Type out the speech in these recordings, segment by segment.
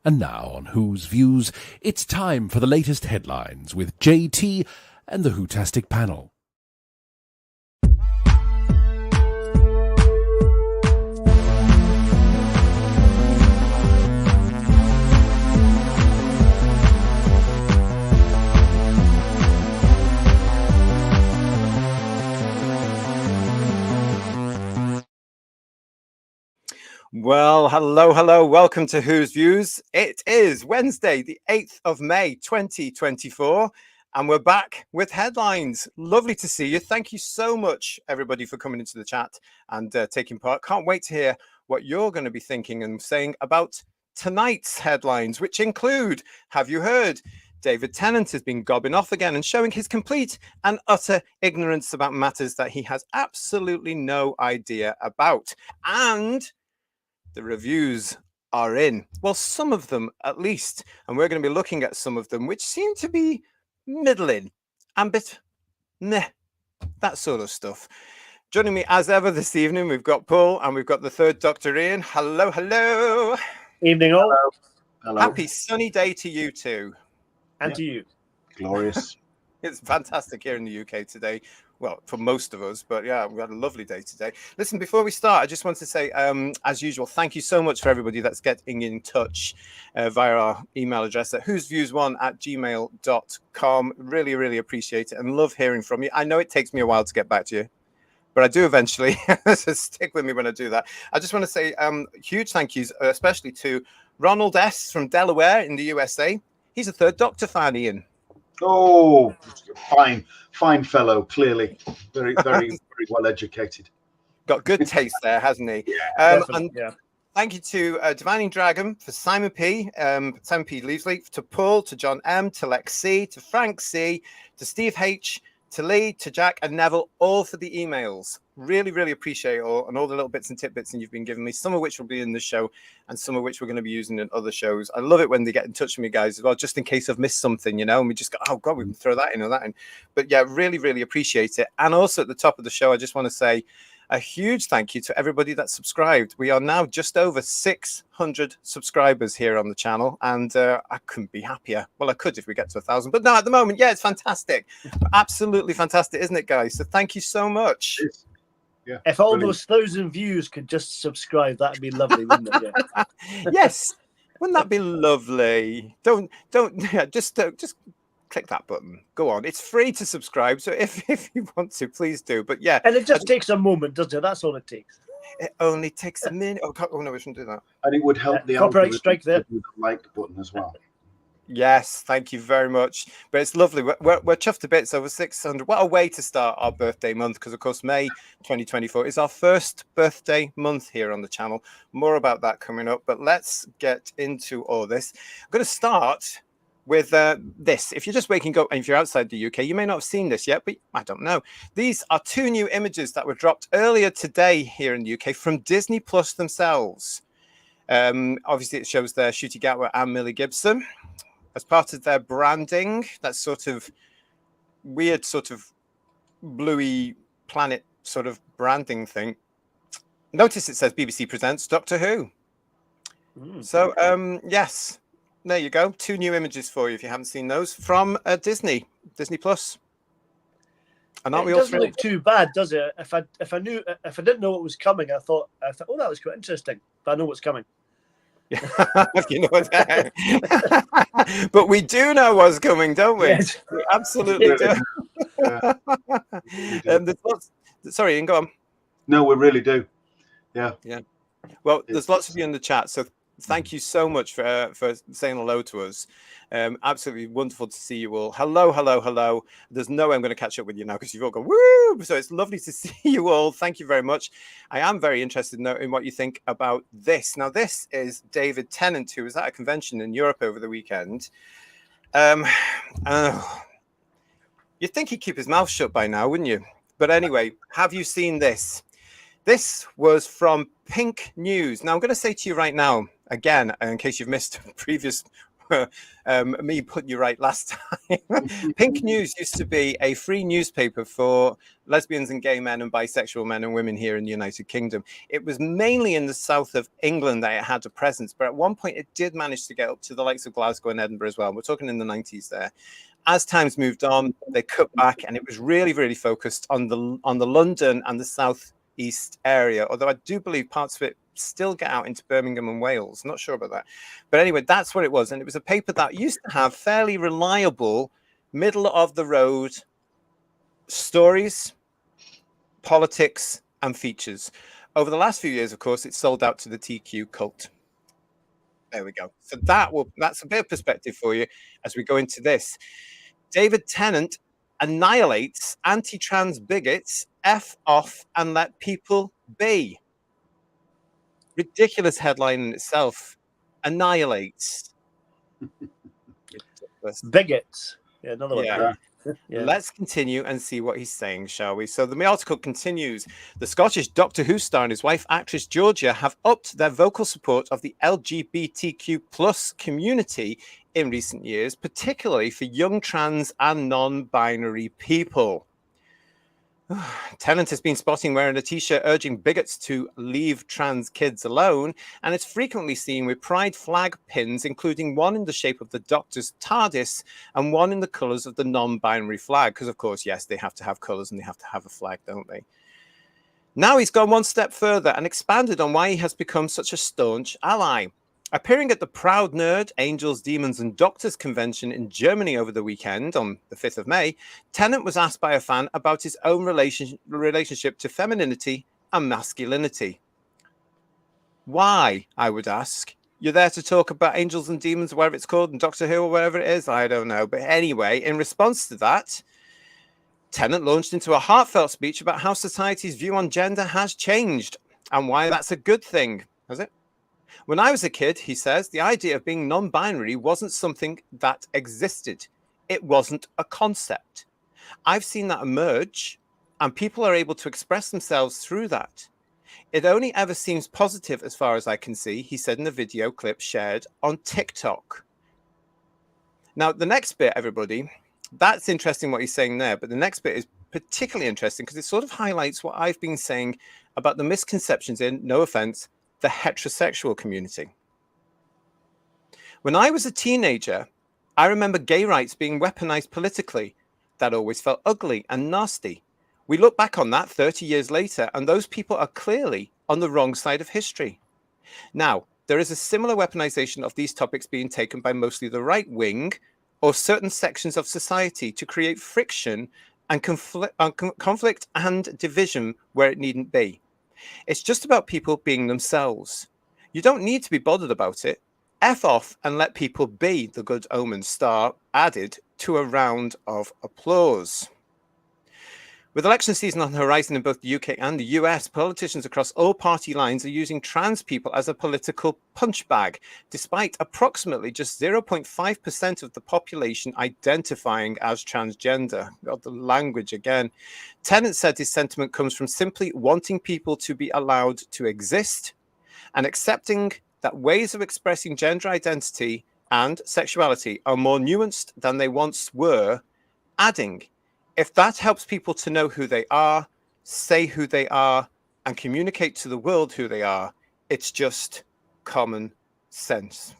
And now on Who's Views, it's time for the latest headlines with JT and the Whotastic panel. Well, hello. Welcome to Who's Views. It is Wednesday, the 8th of May, 2024, and we're back with headlines. Lovely to see you. Thank you so much, everybody, for coming into the chat and taking part. Can't wait to hear what you're going to be thinking and saying about tonight's headlines, which include, have you heard? David Tennant has been gobbing off again and showing his complete and utter ignorance about matters that he has absolutely no idea about. And the reviews are in. Well, some of them at least. And we're going to be looking at some of them, which seem to be middling and bit meh, that sort of stuff. Joining me as ever this evening, we've got Paul and we've got the third Dr. Ian. Hello. Evening all. Hello. Happy sunny day to you too. And to you. Glorious. It's fantastic here in the UK today. Well, for most of us, but yeah, we had a lovely day today. Listen, before we start, I just want to say, as usual, thank you so much for everybody that's getting in touch via our email address at whosviews1@gmail.com. Really appreciate it and love hearing from you. I know it takes me a while to get back to you, but I do eventually. So stick with me when I do that. I just want to say huge thank yous, especially to Ronald S. from Delaware in the USA. He's a third Doctor fan, Ian. Oh, fine fellow, clearly. Very well educated. Got good taste there, hasn't he? And thank you to Divining Dragon, for Simon P. Simon P. Leasley, to Paul, to John M., to Lex C., to Frank C., to Steve H., to Lee, to Jack and Neville, all for the emails. Really appreciate it all and all the little bits and tidbits that you've been giving me, some of which will be in the show and some of which we're going to be using in other shows. I love it when they get in touch with me, guys, as well, just in case I've missed something, and we just go, oh, God, we can throw that in or that in. But yeah, really appreciate it. And also at the top of the show, I just want to say a huge thank you to everybody that subscribed. We are now just over 600 subscribers here on the channel, and I couldn't be happier. Well, I could if we get to 1,000, but no, at the moment, yeah, it's fantastic. Absolutely fantastic, isn't it, guys? So thank you so much. Yeah, if all those 1,000 views could just subscribe, that'd be lovely, wouldn't it? Yeah. Yes, wouldn't that be lovely? Just click that button. Go on. It's free to subscribe. So if you want to, please do. But yeah. And it just takes a moment, doesn't it? That's all it takes. It only takes a minute. Oh no, we shouldn't do that. And it would help the copyright strike there. With the like button as well. Yes, thank you very much. But it's lovely. We're chuffed to bits, over 600. What a way to start our birthday month, because of course May 2024 is our first birthday month here on the channel. More about that coming up. But let's get into all this. I'm going to start with this. If you're just waking up and if you're outside the UK, you may not have seen this yet, but I don't know. These are two new images that were dropped earlier today here in the UK from Disney Plus themselves. Obviously, it shows there Ncuti Gatwa and Millie Gibson as part of their branding. That sort of weird, sort of bluey planet sort of branding thing. Notice it says BBC Presents Doctor Who. So, yes. There you go. Two new images for you if you haven't seen those from Disney Plus. And aren't we all doesn't look too bad, does it? If I didn't know what was coming, I thought, oh, that was quite interesting. But I know what's coming. You know what's but we do know what's coming, don't we? Yes. We absolutely do. There's lots. Sorry, Ian, go on. No, we really do. Yeah. Well, there's lots of you in the chat, so thank you so much for saying hello to us. Absolutely wonderful to see you all. Hello. There's no way I'm going to catch up with you now because you've all gone, woo! So it's lovely to see you all. Thank you very much. I am very interested in what you think about this. Now, this is David Tennant, who was at a convention in Europe over the weekend. You'd think he'd keep his mouth shut by now, wouldn't you? But anyway, have you seen this? This was from Pink News. Now, I'm going to say to you right now, again, in case you've missed previous Me putting you right last time. Pink News used to be a free newspaper for lesbians and gay men and bisexual men and women here in the United Kingdom. It was mainly in the south of England that it had a presence, but at one point it did manage to get up to the likes of Glasgow and Edinburgh as well. We're talking in the 90s there. As times moved on, they cut back, and it was really, really focused on the London and the south east area, although I do believe parts of it still get out into Birmingham and Wales. Not sure about that, but anyway, that's what it was. And it was a paper that used to have fairly reliable middle of the road stories, politics and features. Over the last few years, of course, it's sold out to the TQ cult. There we go. So that's a bit of perspective for you as we go into this. David Tennant annihilates anti-trans bigots, F off and let people be. Ridiculous headline in itself. Annihilates. Ridiculous. Bigots. Yeah, another one. Yeah. Yeah. Let's continue and see what he's saying, shall we? So the article continues. The Scottish Doctor Who star and his wife, actress Georgia, have upped their vocal support of the LGBTQ plus community in recent years, particularly for young trans and non-binary people. Tennant has been spotting wearing a t-shirt urging bigots to leave trans kids alone, and it's frequently seen with pride flag pins, including one in the shape of the Doctor's TARDIS and one in the colours of the non-binary flag, because of course, yes, they have to have colours and they have to have a flag, don't they? Now he's gone one step further and expanded on why he has become such a staunch ally. Appearing at the Proud Nerd, Angels, Demons and Doctors convention in Germany over the weekend on the 5th of May, Tennant was asked by a fan about his own relationship to femininity and masculinity. Why, I would ask? You're there to talk about Angels and Demons, whatever it's called, and Doctor Who or whatever it is? I don't know. But anyway, in response to that, Tennant launched into a heartfelt speech about how society's view on gender has changed and why that's a good thing. Has it? When I was a kid, he says, the idea of being non-binary wasn't something that existed. It wasn't a concept. I've seen that emerge, and people are able to express themselves through that. It only ever seems positive as far as I can see, he said in a video clip shared on TikTok. Now, the next bit, everybody, that's interesting what he's saying there, but the next bit is particularly interesting because it sort of highlights what I've been saying about the misconceptions in, no offense, the heterosexual community. When I was a teenager, I remember gay rights being weaponized politically. That always felt ugly and nasty. We look back on that 30 years later, and those people are clearly on the wrong side of history. Now, there is a similar weaponization of these topics being taken by mostly the right wing or certain sections of society to create friction and conflict and division where it needn't be. It's just about people being themselves. You don't need to be bothered about it. F off and let people be, the Good Omen star added to a round of applause. With election season on the horizon in both the UK and the US, politicians across all party lines are using trans people as a political punch bag, despite approximately just 0.5% of the population identifying as transgender. God, the language again. Tennant said his sentiment comes from simply wanting people to be allowed to exist and accepting that ways of expressing gender identity and sexuality are more nuanced than they once were, adding, if that helps people to know who they are, say who they are, and communicate to the world who they are, it's just common sense.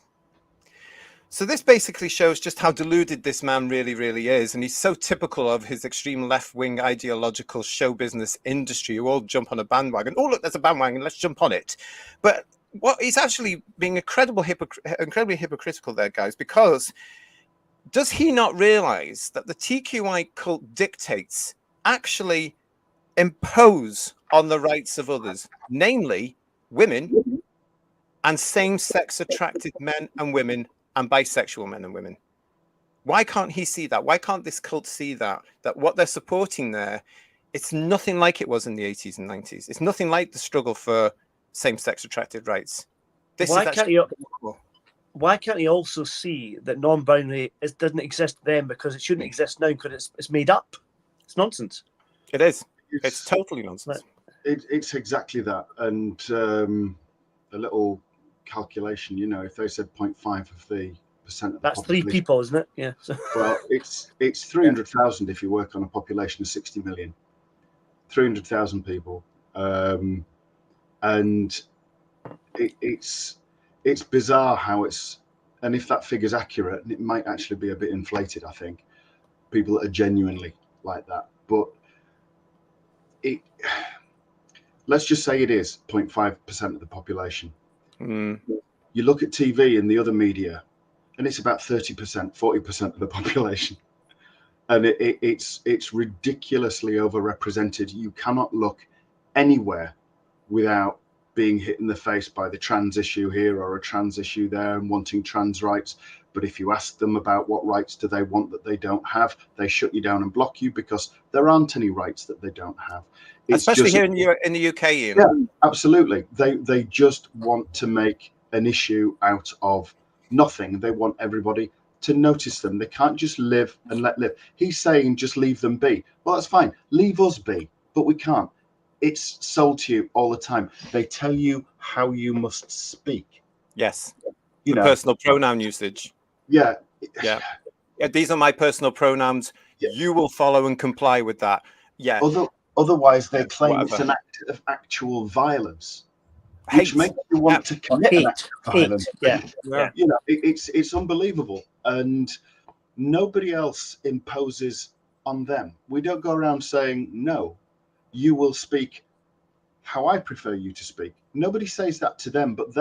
So this basically shows just how deluded this man really, really is. And he's so typical of his extreme left-wing ideological show business industry who all jump on a bandwagon. Oh, look, there's a bandwagon. Let's jump on it. But what he's actually being incredibly hypocritical there, guys, because does he not realize that the TQI cult dictates actually impose on the rights of others, namely women and same-sex attracted men and women and bisexual men and women? Why can't he see that? Why can't this cult see that what they're supporting there, it's nothing like it was in the 80s and 90s. It's nothing like the struggle for same-sex attracted rights. Why can't he also see that non-binary doesn't exist then because it shouldn't exist now because it's made up? It's nonsense. It is. It's totally nonsense. It's exactly that. And a little calculation, you know, if they said 0.5 of the of the That's 3 population. people, isn't it? Yeah. So. Well, it's 300,000 if you work on a population of 60 million. 300,000 people, and it's bizarre how it's, and if that figure's accurate, and it might actually be a bit inflated, I think, people that are genuinely like that, but let's just say it is 0.5% of the population. You look at TV and the other media, and it's about 30%, 40% of the population. And it's ridiculously overrepresented. You cannot look anywhere without being hit in the face by the trans issue here or a trans issue there and wanting trans rights. But if you ask them about what rights do they want that they don't have, they shut you down and block you because there aren't any rights that they don't have. It's especially just, here in the UK, Ian. Yeah, absolutely. They just want to make an issue out of nothing. They want everybody to notice them. They can't just live and let live. He's saying just leave them be. Well, that's fine. Leave us be, but we can't. It's sold to you all the time. They tell you how you must speak. Yes. You know, personal pronoun usage. Yeah. Yeah. These are my personal pronouns. Yeah. You will follow and comply with that. Yeah. Otherwise, they claim it's an act of actual violence. Hate. Which makes you want to commit an act of violence. Yeah. You know, it's unbelievable, and nobody else imposes on them. We don't go around saying, no, you will speak how I prefer you to speak. Nobody says that to them, but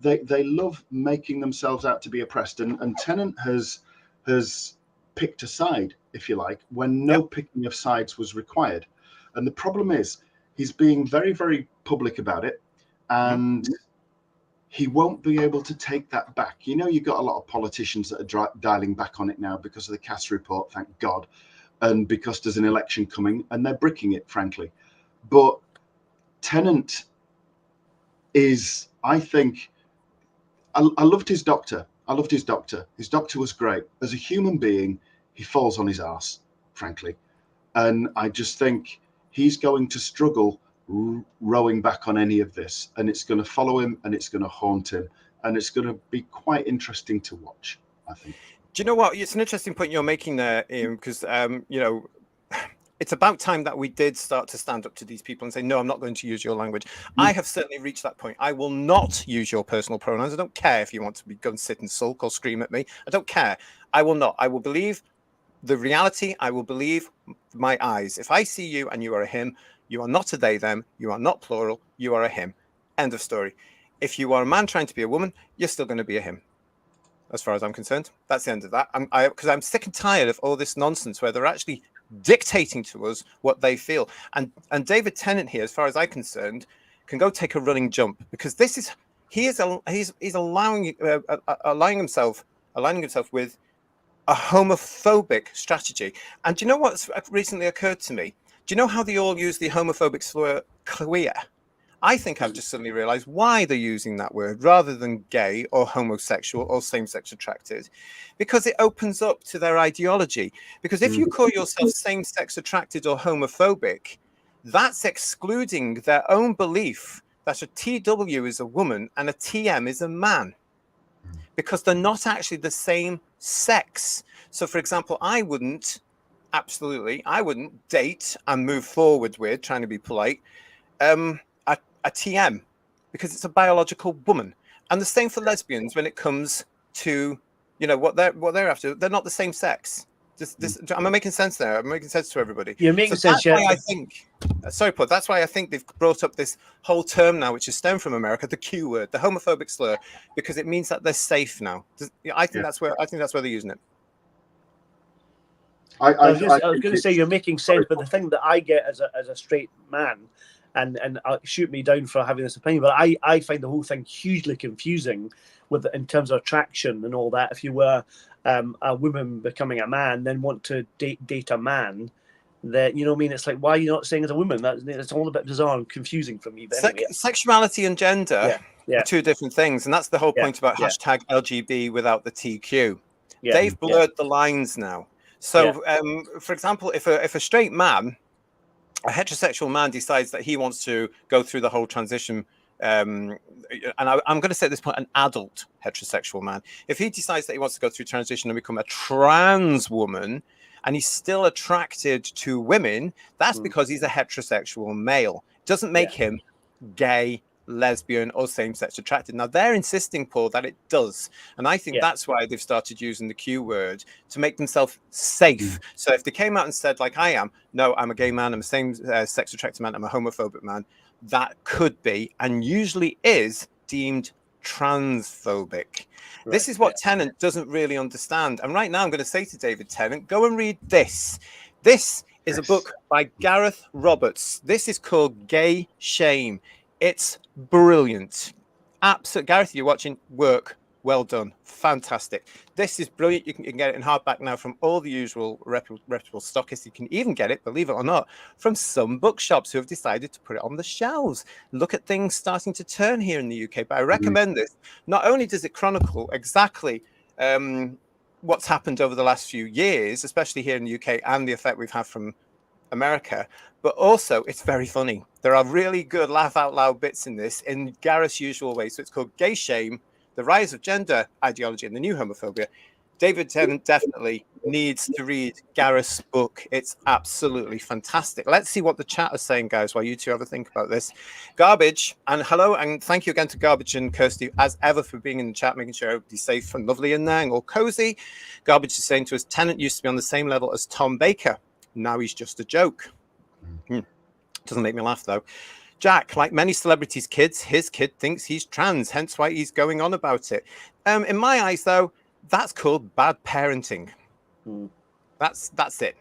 they love making themselves out to be oppressed. And Tennant has picked a side, if you like, when no picking of sides was required. And the problem is he's being very, very public about it. And he won't be able to take that back. You know, you've got a lot of politicians that are dialing back on it now because of the Cass report, thank God, and because there's an election coming, and they're bricking it, frankly. But Tennant is, I think, I loved his doctor. I loved his doctor. His doctor was great. As a human being, he falls on his arse, frankly. And I just think he's going to struggle rowing back on any of this, and it's going to follow him and it's going to haunt him, and it's going to be quite interesting to watch, I think. Do you know what? It's an interesting point you're making there, Ian, because you know, it's about time that we did start to stand up to these people and say, no, I'm not going to use your language. I have certainly reached that point. I will not use your personal pronouns. I don't care if you want to go and sit and sulk or scream at me. I don't care. I will not. I will believe the reality. I will believe my eyes. If I see you and you are a him, you are not a they, them. You are not plural. You are a him. End of story. If you are a man trying to be a woman, you're still going to be a him. As far as I'm concerned, that's the end of that. Because I'm sick and tired of all this nonsense where they're actually dictating to us what they feel. And David Tennant here, as far as I'm concerned, can go take a running jump, because this is he's aligning himself with a homophobic strategy. And do you know what's recently occurred to me? Do you know how they all use the homophobic slur queer? I think I've just suddenly realized why they're using that word rather than gay or homosexual or same-sex attracted, because it opens up to their ideology. Because if you call yourself same-sex attracted or homophobic, that's excluding their own belief that a TW is a woman and a TM is a man, because they're not actually the same sex. So, for example, I wouldn't date and move forward with, trying to be polite, a TM, because it's a biological woman. And the same for lesbians when it comes to, you know, what they're after. They're not the same sex. Am I making sense there? I'm making sense to everybody. You're making sense, yeah. I think, sorry, Paul, that's why I think they've brought up this whole term now, which is stemmed from America, the Q word, the homophobic slur, because it means that they're safe now. I think that's where they're using it. I was going to say you're making sense, but the thing that I get as a straight man, and shoot me down for having this opinion, but I find the whole thing hugely confusing in terms of attraction and all that. If you were a woman becoming a man, then want to date a man, that, you know what I mean? It's like, why are you not saying as a woman? That's all a bit bizarre and confusing for me. But anyway. Sexuality and gender are two different things, and that's the whole point about hashtag LGB without the TQ. They've blurred the lines now. So, for example, if a straight man, a heterosexual man, decides that he wants to go through the whole transition and I'm going to say at this point, an adult heterosexual man, if he decides that he wants to go through transition and become a trans woman, and he's still attracted to women, that's because he's a heterosexual male. It doesn't make him gay, lesbian, or same-sex attracted. Now, they're insisting, Paul, that it does. And I think that's why they've started using the Q word to make themselves safe. So if they came out and said, like I am, no, I'm a gay man, I'm a same-sex attracted man, I'm a homophobic man, that could be, and usually is, deemed transphobic. Right, this is what Tennant doesn't really understand. And right now I'm going to say to David Tennant, go and read this. This is a book by Gareth Roberts. This is called Gay Shame. It's brilliant. Absolute. Gareth, you're watching, work. Well done. Fantastic. This is brilliant. You can get it in hardback now from all the usual reputable stockists. You can even get it, believe it or not, from some bookshops who have decided to put it on the shelves. Look at things starting to turn here in the UK. But I recommend this. Not only does it chronicle exactly what's happened over the last few years, especially here in the UK, and the effect we've had from America, but also it's very funny. There are really good laugh out loud bits in this in Gareth's usual way. So it's called Gay Shame, The Rise of Gender Ideology and the New Homophobia. David Tennant definitely needs to read Gareth's book. It's absolutely fantastic. Let's see what the chat is saying, guys, while you two have a think about this. Garbage, and hello, and thank you again to Garbage and Kirsty, as ever, for being in the chat, making sure everybody's safe and lovely in there and all cozy. Garbage is saying to us, Tennant used to be on the same level as Tom Baker. Now he's just a joke. Doesn't make me laugh, though. Jack, like many celebrities' kids, his kid thinks he's trans, hence why he's going on about it. In my eyes, though, that's called bad parenting. That's it.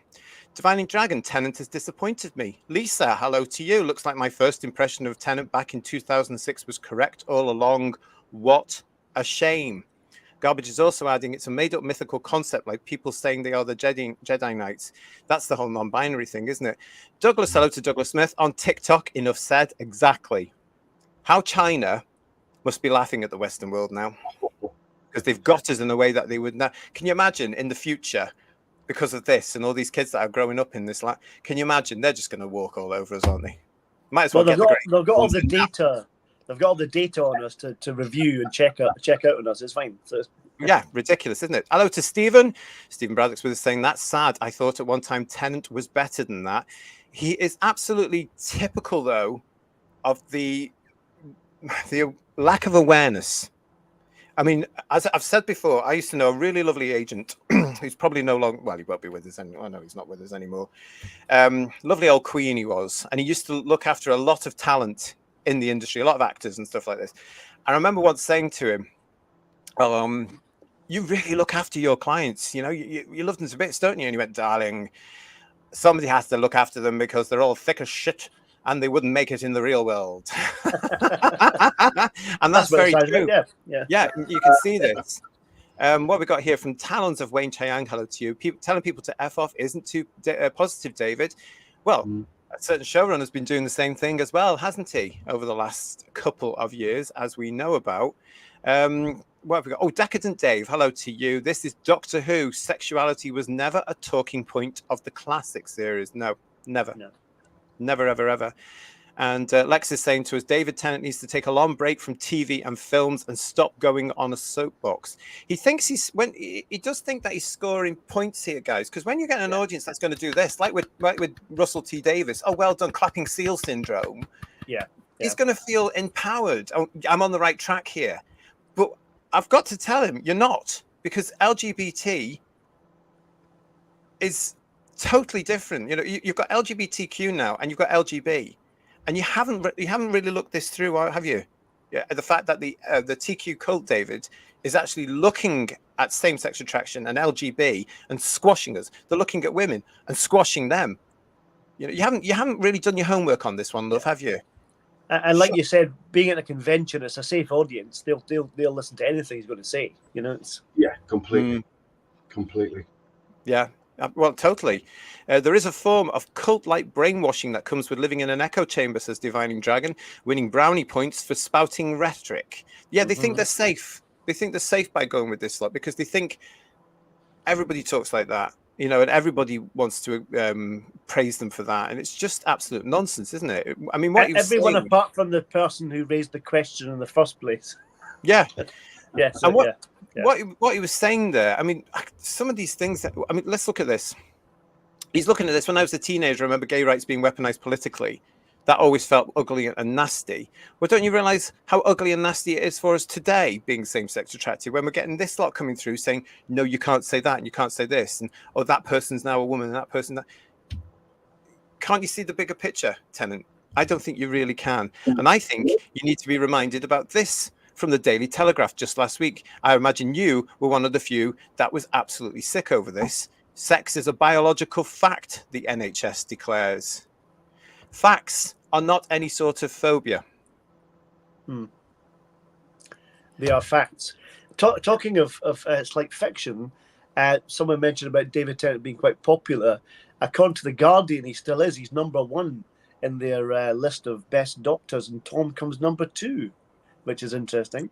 Divining Dragon, Tennant has disappointed me. Lisa, hello to you. Looks like my first impression of Tennant back in 2006 was correct all along. What a shame. Garbage is also adding it's a made-up mythical concept, like people saying they are the Jedi Knights. That's the whole non-binary thing, isn't it? Douglas, hello to Douglas Smith. On TikTok, enough said. Exactly. How China must be laughing at the Western world now. Because they've got us in a way that they would not. Can you imagine in the future, because of this and all these kids that are growing up in this life, can you imagine they're just going to walk all over us, aren't they? Might as well they've got all the data. They've got all the data on us to review and check out on us. It's fine. So yeah, ridiculous, isn't it? Hello to Stephen. Stephen Braddock's with us saying, that's sad. I thought at one time Tennant was better than that. He is absolutely typical, though, of the lack of awareness. I mean, as I've said before, I used to know a really lovely agent who's probably no longer, well, he won't be with us anymore. I know he's not with us anymore. Lovely old queen he was. And he used to look after a lot of talent in the industry, a lot of actors and stuff like this. I remember once saying to him, you really look after your clients, you know, you love them to bits, don't you? And he went, darling, somebody has to look after them because they're all thick as shit and they wouldn't make it in the real world. And that's very true. Yeah, you can see this. What we got here from Talons of Wayne Chiang, hello to you. Telling people to F off isn't too positive, David. Well, a certain showrunner has been doing the same thing as well, hasn't he, over the last couple of years, as we know about. What have we got? Oh, Decadent Dave, hello to you. This is Doctor Who. Sexuality was never a talking point of the classic series. No, never. No. Never, ever, ever. And Lex is saying to us, David Tennant needs to take a long break from TV and films and stop going on a soapbox. He thinks he does think that he's scoring points here, guys, because when you get an audience that's going to do this, like with Russell T Davies, oh, well done, clapping seal syndrome. Yeah. He's going to feel empowered. Oh, I'm on the right track here. But I've got to tell him, you're not, because LGBT is totally different. You know, you've got LGBTQ now, and you've got LGB. And you haven't really looked this through, have you? Yeah, the fact that the TQ cult, David, is actually looking at same-sex attraction and LGB and squashing us. They're looking at women and squashing them. You know, you haven't really done your homework on this one, love, have you? And like you said, being at a convention, it's a safe audience. They'll listen to anything he's going to say. You know, completely. Yeah. Well, totally. There is a form of cult-like brainwashing that comes with living in an echo chamber, says Divining Dragon, winning brownie points for spouting rhetoric. Yeah, they think they're safe. They think they're safe by going with this lot because they think everybody talks like that. you know, and everybody wants to praise them for that, and it's just absolute nonsense, isn't it? I mean, what everyone saying, apart from the person who raised the question in the first place. yeah, Yeah, so, and what yeah. what he was saying there, I mean, some of these things that, I mean, let's look at this. He's looking at this. When I was a teenager, I remember gay rights being weaponized politically. That always felt ugly and nasty. Well, don't you realize how ugly and nasty it is for us today, being same-sex attracted, when we're getting this lot coming through saying, no, you can't say that, and you can't say this, and oh, that person's now a woman, and that person that. Can't you see the bigger picture, Tennant? I don't think you really can. And I think you need to be reminded about this from the Daily Telegraph just last week. I imagine you were one of the few that was absolutely sick over this. Sex is a biological fact, the NHS declares. Facts are not any sort of phobia. They are facts. Talking of it's like fiction, someone mentioned about David Tennant being quite popular. According to The Guardian, he still is. He's number one in their list of best doctors, and Tom comes number 2, which is interesting.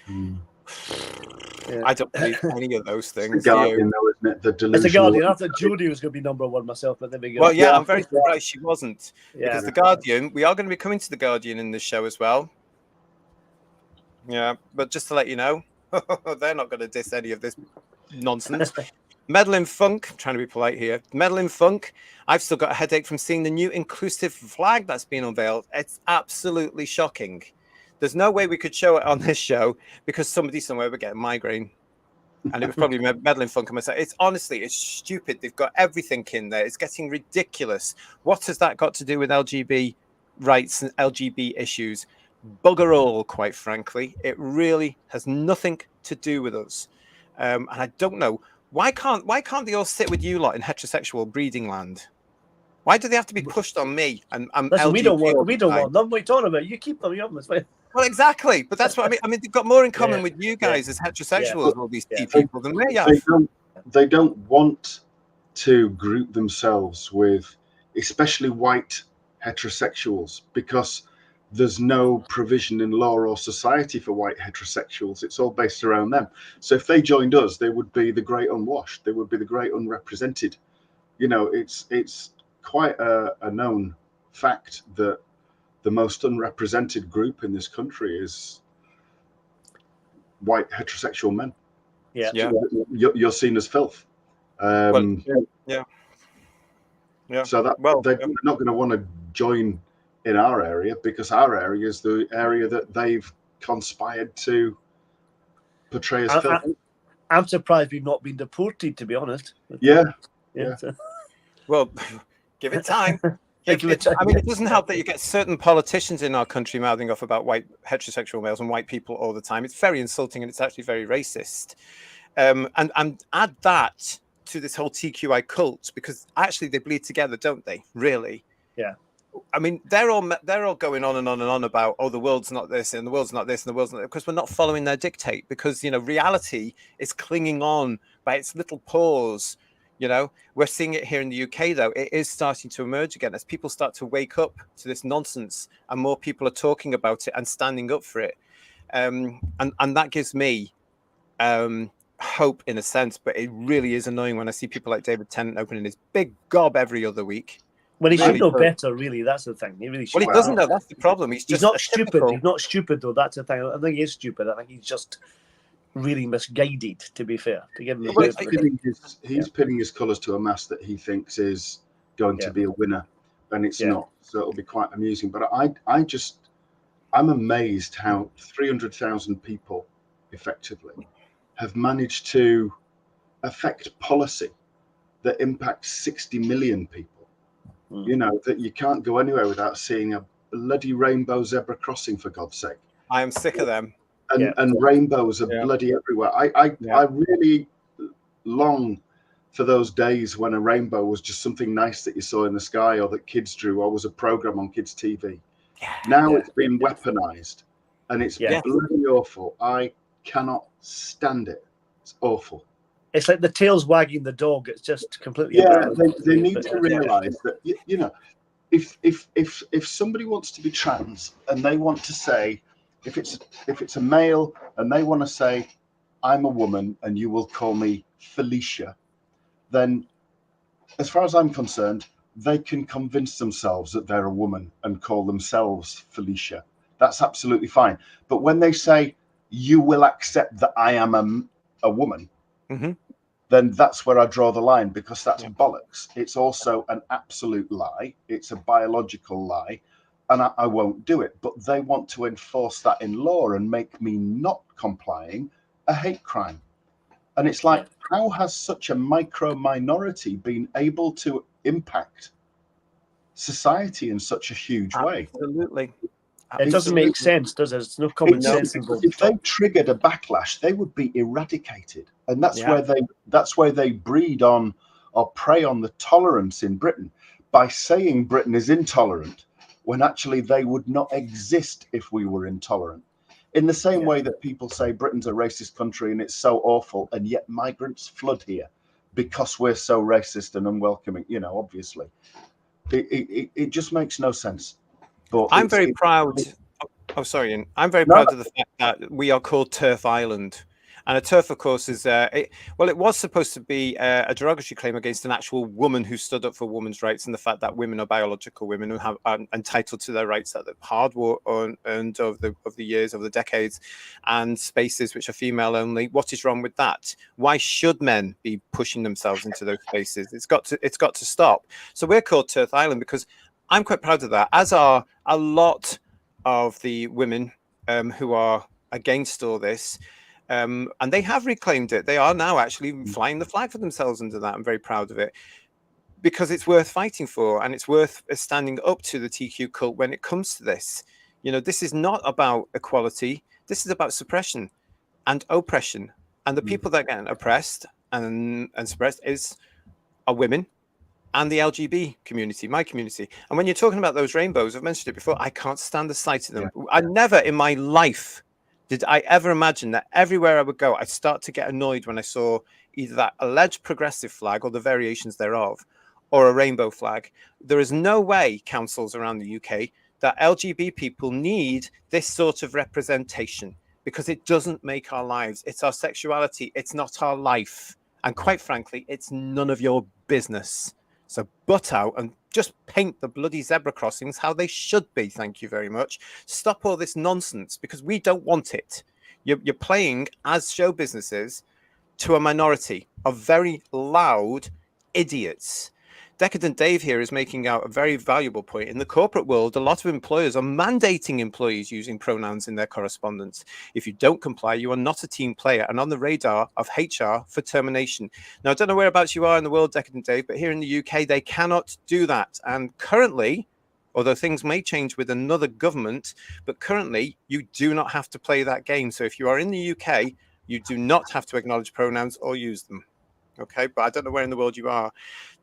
Yeah. I don't believe any of those things. It's The Guardian, though, isn't it? The delusional. It's The Guardian. I thought Jodie was going to be number 1 myself, but then we go. Well, yeah, I'm very surprised she wasn't. Yeah. Because The Guardian, we are going to be coming to The Guardian in this show as well. Yeah, but just to let you know, they're not going to diss any of this nonsense. Meddling Funk, I'm trying to be polite here. Meddling Funk, I've still got a headache from seeing the new inclusive flag that's been unveiled. It's absolutely shocking. There's no way we could show it on this show because somebody somewhere would get a migraine. And it was probably Meddling Funk and myself. It's honestly, it's stupid. They've got everything in there. It's getting ridiculous. What has that got to do with LGBT rights and LGBT issues? Bugger all, quite frankly. It really has nothing to do with us. And I don't know. Why can't they all sit with you lot in heterosexual breeding land? Why do they have to be pushed on me? And listen, we don't want them. What are you talking about? You keep them. You have them. It's fine. Well, exactly. But that's what I mean. I mean, they've got more in common with you guys as heterosexuals, all these people, than we have. They don't want to group themselves with, especially white heterosexuals, because there's no provision in law or society for white heterosexuals. It's all based around them. So if they joined us, they would be the great unwashed. They would be the great unrepresented. You know, it's quite a known fact that the most unrepresented group in this country is white heterosexual men. Yeah. You're seen as filth. Yeah. So that they're not going to want to join in our area, because our area is the area that they've conspired to portray as filth. I'm surprised we've not been deported, to be honest. Yeah. Well, give it time. I mean, it doesn't help that you get certain politicians in our country mouthing off about white heterosexual males and white people all the time. It's very insulting and it's actually very racist. And add that to this whole TQI cult, because actually they bleed together, don't they? Really? Yeah. I mean, they're all going on and on and on about, oh, the world's not this and the world's not this and the world's not that, because we're not following their dictate, because, you know, reality is clinging on by its little paws. You know, we're seeing it here in the UK, though. It is starting to emerge again as people start to wake up to this nonsense, and more people are talking about it and standing up for it. And that gives me hope in a sense, but it really is annoying when I see people like David Tennant opening his big gob every other week. Well, he should know better, really. That's the thing. He really should. Well, he doesn't know. That's the problem. He's not stupid. He's not stupid, though. That's the thing. I think he is stupid. I think he's just really misguided, to be fair. To give him he's pinning his colours to a mast that he thinks is going to be a winner, and it's not. So it'll be quite amusing. But I'm amazed how 300,000 people effectively have managed to affect policy that impacts 60 million people. You know, that you can't go anywhere without seeing a bloody rainbow zebra crossing, for God's sake. I am sick of them. And rainbows are bloody everywhere. I really long for those days when a rainbow was just something nice that you saw in the sky, or that kids drew, or was a program on kids' TV. Now it's been weaponized, and it's bloody awful. I cannot stand it. It's awful. It's like the tail's wagging the dog. It's just completely. They need to realise that, you know, if somebody wants to be trans and they want to say, if it's a male and they want to say, I'm a woman and you will call me Felicia, then as far as I'm concerned, they can convince themselves that they're a woman and call themselves Felicia. That's absolutely fine. But when they say, you will accept that I am a woman, then that's where I draw the line, because that's bollocks. It's also an absolute lie. It's a biological lie, and I won't do it. But they want to enforce that in law and make me not complying a hate crime. And it's like, how has such a micro minority been able to impact society in such a huge way? Absolutely. It doesn't make sense, does it? There's no common sense involved. If they triggered a backlash, they would be eradicated, and that's where they breed on or prey on the tolerance in Britain by saying Britain is intolerant, when actually they would not exist if we were intolerant. In the same way that people say Britain's a racist country and it's so awful, and yet migrants flood here because we're so racist and unwelcoming. You know, obviously, it just makes no sense. But I'm very proud. Oh, sorry, Ian. I'm very proud of the fact that we are called Turf Island. And a turf, of course, is, it was supposed to be a derogatory claim against an actual woman who stood up for women's rights, and the fact that women are biological women who are entitled to their rights that the hard war earned over the years, over the decades, and spaces which are female only. What is wrong with that? Why should men be pushing themselves into those spaces? It's got to stop. So we're called Turf Island because I'm quite proud of that, as are a lot of the women who are against all this. And they have reclaimed it. They are now actually flying the flag for themselves under that. I'm very proud of it, because it's worth fighting for, and it's worth standing up to the TQ cult when it comes to this. You know, this is not about equality. This is about suppression and oppression. And the people that get oppressed and suppressed are women and the LGBT community, my community. And when you're talking about those rainbows, I've mentioned it before, I can't stand the sight of them. I never in my life did I ever imagine that everywhere I would go, I'd start to get annoyed when I saw either that alleged progressive flag or the variations thereof, or a rainbow flag. There is no way, councils around the UK, that LGBT people need this sort of representation, because it doesn't make our lives. It's our sexuality. It's not our life. And quite frankly, it's none of your business. So butt out and just paint the bloody zebra crossings how they should be. Thank you very much. Stop all this nonsense, because we don't want it. You're playing, as show businesses, to a minority of very loud idiots. Decadent Dave here is making out a very valuable point. In the corporate world, a lot of employers are mandating employees using pronouns in their correspondence. If you don't comply, you are not a team player and on the radar of HR for termination. Now, I don't know whereabouts you are in the world, Decadent Dave, but here in the UK, they cannot do that. And currently, although things may change with another government, but currently you do not have to play that game. So if you are in the UK, you do not have to acknowledge pronouns or use them. Okay, but I don't know where in the world you are.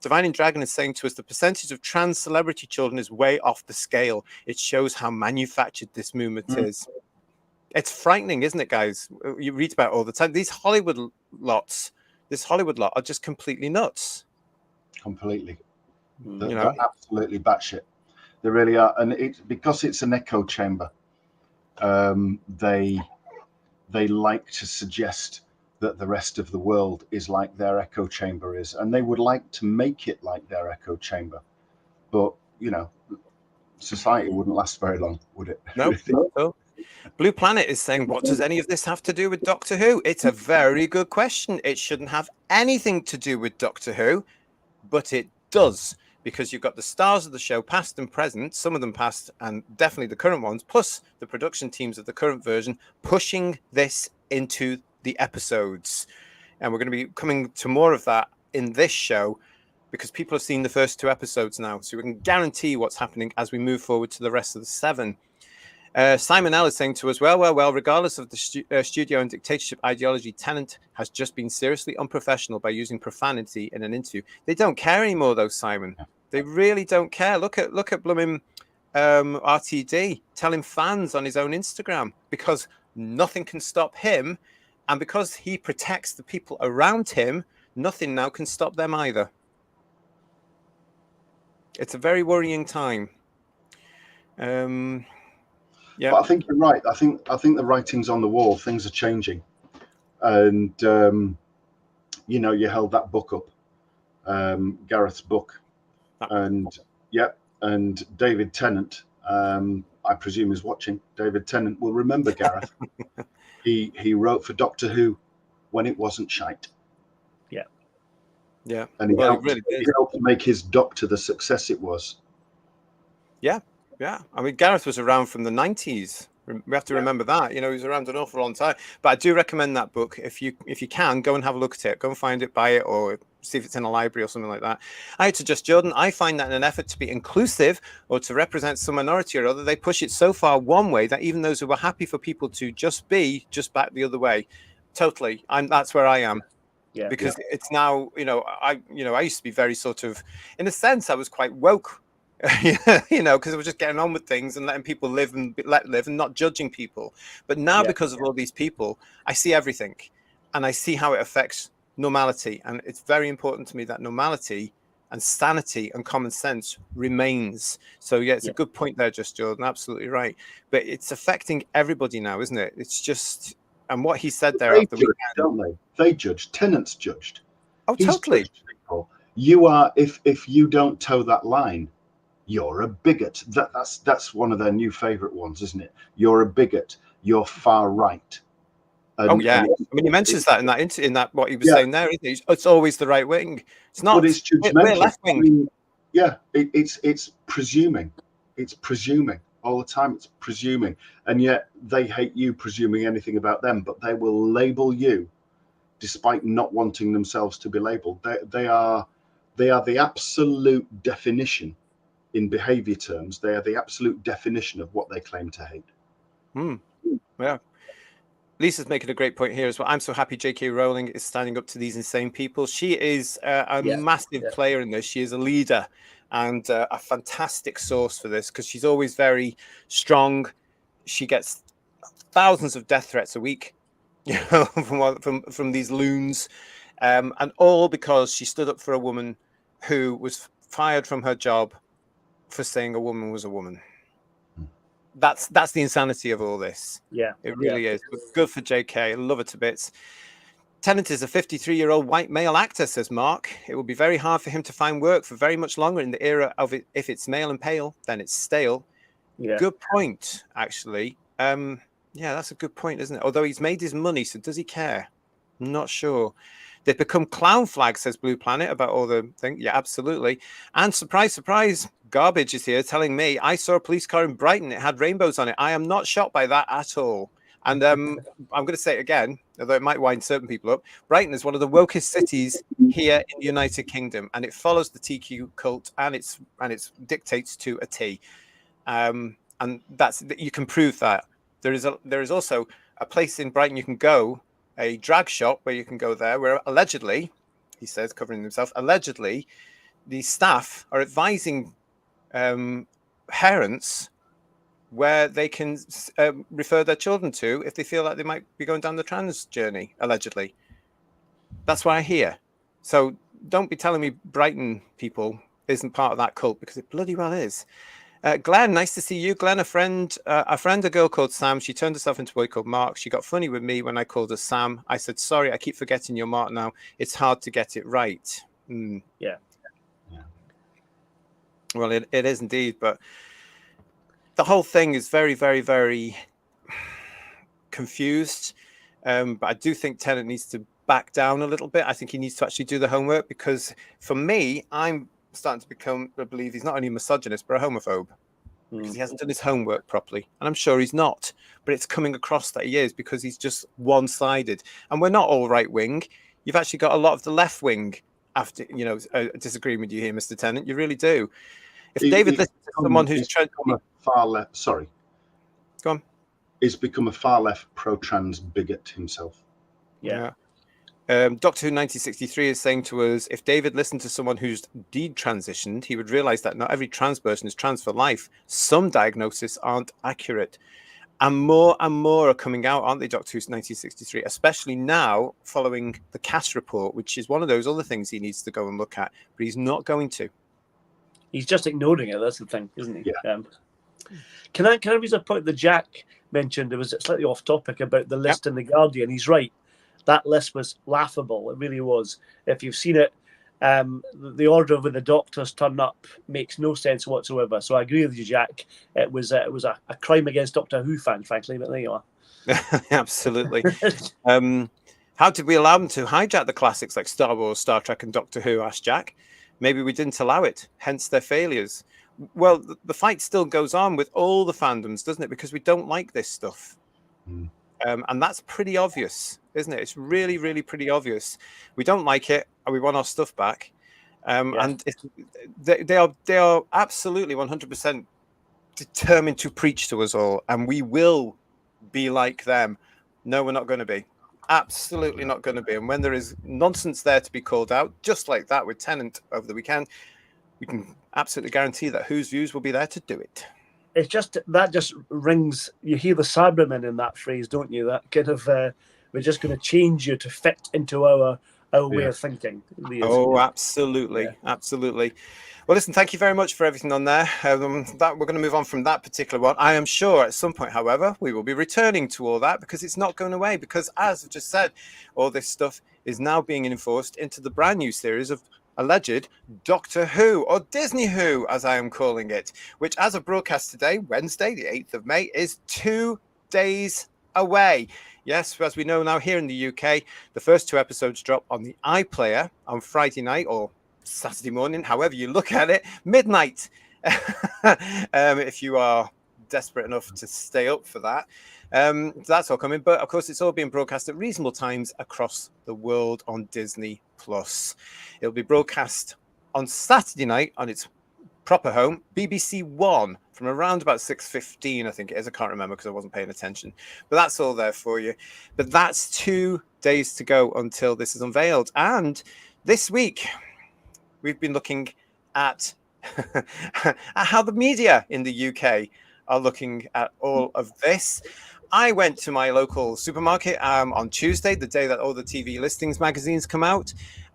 Divine Dragon is saying to us, the percentage of trans celebrity children is way off the scale. It shows how manufactured this movement is. It's frightening, isn't it, guys? You read about it all the time. These Hollywood lot are just completely nuts. Completely. They're absolutely batshit. They really are. And it's because it's an echo chamber. They like to suggest that the rest of the world is like their echo chamber is, and they would like to make it like their echo chamber. But, you know, society wouldn't last very long, would it? No. Blue Planet is saying, what does any of this have to do with Doctor Who? It's a very good question. It shouldn't have anything to do with Doctor Who, but it does, because you've got the stars of the show, past and present, some of them past and definitely the current ones, plus the production teams of the current version, pushing this into the episodes. And we're going to be coming to more of that in this show, because people have seen the first 2 episodes now, so we can guarantee what's happening as we move forward to the rest of the 7. Simon L is saying to us, well, regardless of the studio and dictatorship ideology, Tennant has just been seriously unprofessional by using profanity in an interview. They don't care anymore, though, Simon. They really don't care. Look at blooming RTD telling fans on his own Instagram, because nothing can stop him. And because he protects the people around him, nothing now can stop them either. It's a very worrying time. Yeah. But I think you're right. I think the writing's on the wall. Things are changing. And, you know, you held that book up Gareth's book, and David Tennant, I presume is watching. David Tennant will remember Gareth. He wrote for Doctor Who when it wasn't shite. Yeah, and he really helped make his Doctor the success it was. Yeah. I mean, Gareth was around from the 90s. We have to remember that. You know, he was around an awful long time. But I do recommend that book. If you can, go and have a look at it. Go and find it, buy it, or see if it's in a library or something like that. I had to just, Jordan, I find that in an effort to be inclusive or to represent some minority or other, they push it so far one way that even those who were happy for people to just back the other way. Totally. That's where I am. Yeah. Because it's now, I used to be very sort of, in a sense, I was quite woke, because I was just getting on with things and letting people live and let live and not judging people. But now, because of all these people, I see everything and I see how it affects normality. And it's very important to me that normality and sanity and common sense remains. So, it's a good point there, just Jordan. Absolutely right. But it's affecting everybody now, isn't it? It's just... And what he said there after the weekend, don't they? They judge. Tennant's judged. Oh, He's totally. Judged people. You are, if you don't toe that line, you're a bigot. That's one of their new favourite ones, isn't it? You're a bigot. You're far right. I mean, he mentions that in that what he was saying there, isn't he? It's always the right wing. It's not. But it's judgmental. We're left wing. I mean, it's presuming. It's presuming. All the time, it's presuming, and yet they hate you presuming anything about them, but they will label you despite not wanting themselves to be labeled. They are the absolute definition in behavior terms. They are the absolute definition of what they claim to hate. Yeah. Lisa's making a great point here as well. I'm so happy J.K. Rowling is standing up to these insane people. She is a massive player in this. She is a leader and a fantastic source for this because she's always very strong. She gets thousands of death threats a week, from these loons, and all because she stood up for a woman who was fired from her job for saying a woman was a woman. That's the insanity of all this. Yeah, it really is. But good for JK. I love it to bits. Tennant is a 53-year-old white male actor, says Mark. It will be very hard for him to find work for very much longer in the era of it. If it's male and pale, then it's stale. Yeah. Good point, actually. That's a good point, isn't it? Although he's made his money, so does he care? I'm not sure. They've become clown flags, says Blue Planet, about all the things. Yeah, absolutely. And surprise, surprise, Garbage is here telling me, I saw a police car in Brighton. It had rainbows on it. I am not shocked by that at all. And I'm going to say it again, although it might wind certain people up. Brighton is one of the wokest cities here in the United Kingdom, and it follows the TQ cult, and it's dictates to a T. And that's, you can prove that. There is also a place in Brighton you can go, a drag shop where you can go there, where allegedly, he says, covering himself, allegedly, the staff are advising parents where they can refer their children to if they feel like they might be going down the trans journey, allegedly. That's what I hear. So don't be telling me Brighton people isn't part of that cult, because it bloody well is. Glenn, nice to see you. Glenn, a girl called Sam. She turned herself into a boy called Mark. She got funny with me when I called her Sam. I said, sorry, I keep forgetting your Mark now. It's hard to get it right. Yeah. Well, it is indeed, but the whole thing is very, very, very confused. But I do think Tennant needs to back down a little bit. I think he needs to actually do the homework, because for me, I'm starting to believe he's not only a misogynist, but a homophobe, because he hasn't done his homework properly. And I'm sure he's not, but it's coming across that he is, because he's just one-sided. And we're not all right-wing. You've actually got a lot of the left wing after, disagreeing with you here, Mr. Tennant. You really do. If David listens to someone who's trying to far left, sorry, go on, he's become a far left pro-trans bigot himself. Yeah. Doctor Who 1963 is saying to us, if David listened to someone who's de-transitioned, he would realize that not every trans person is trans for life. Some diagnoses aren't accurate. And more are coming out, aren't they, Doctor Who 1963? Especially now, following the CAS report, which is one of those other things he needs to go and look at, but he's not going to. He's just ignoring it. That's the thing, isn't he? Yeah. Can I raise a point that Jack mentioned? It was slightly off topic about the list in the Guardian. He's right. That list was laughable. It really was. If you've seen it, The order with the doctors turn up makes no sense whatsoever. So I agree with you, Jack. It was a crime against Doctor Who fans, frankly. But there you are. Absolutely. How did we allow them to hijack the classics like Star Wars, Star Trek, and Doctor Who? Asked Jack. Maybe we didn't allow it, hence their failures. Well, the fight still goes on with all the fandoms, doesn't it? Because we don't like this stuff. And that's pretty obvious, isn't it? It's really, really pretty obvious. We don't like it, and we want our stuff back. And they are absolutely 100% determined to preach to us all, and we will be like them. No, we're not going to be. Absolutely not going to be. And when there is nonsense there to be called out, just like that with Tennant over the weekend, we can absolutely guarantee that Whose Views will be there to do it. It's just that just rings. You hear the Cybermen in that phrase, don't you? That kind of we're just going to change you to fit into our way of thinking. Oh, absolutely, absolutely. Well, listen, thank you very much for everything on there. That we're going to move on from that particular one. I am sure at some point, however, we will be returning to all that because it's not going away. Because as I've just said, all this stuff is now being enforced into the brand new series of alleged Doctor Who, or Disney Who, as I am calling it, which as of broadcast today, Wednesday, the 8th of May, is 2 days away. Yes, as we know now here in the UK, the first 2 episodes drop on the iPlayer on Friday night or Saturday morning, however you look at it, midnight. If you are desperate enough to stay up for that. That's all coming. But of course, it's all being broadcast at reasonable times across the world on Disney Plus. It'll be broadcast on Saturday night on its proper home, BBC One, from around about 6:15, I think it is. I can't remember because I wasn't paying attention. But that's all there for you. But that's 2 days to go until this is unveiled. And this week, we've been looking at how the media in the UK are looking at all of this. I went to my local supermarket on Tuesday, the day that all the TV listings magazines come out.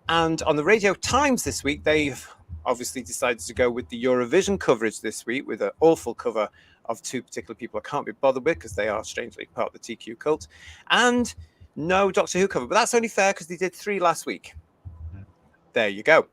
And on the Radio Times this week, they've obviously decided to go with the Eurovision coverage this week with an awful cover of 2 particular people I can't be bothered with because they are strangely part of the TQ cult. And no Doctor Who cover. But that's only fair because they did 3 last week. There you go.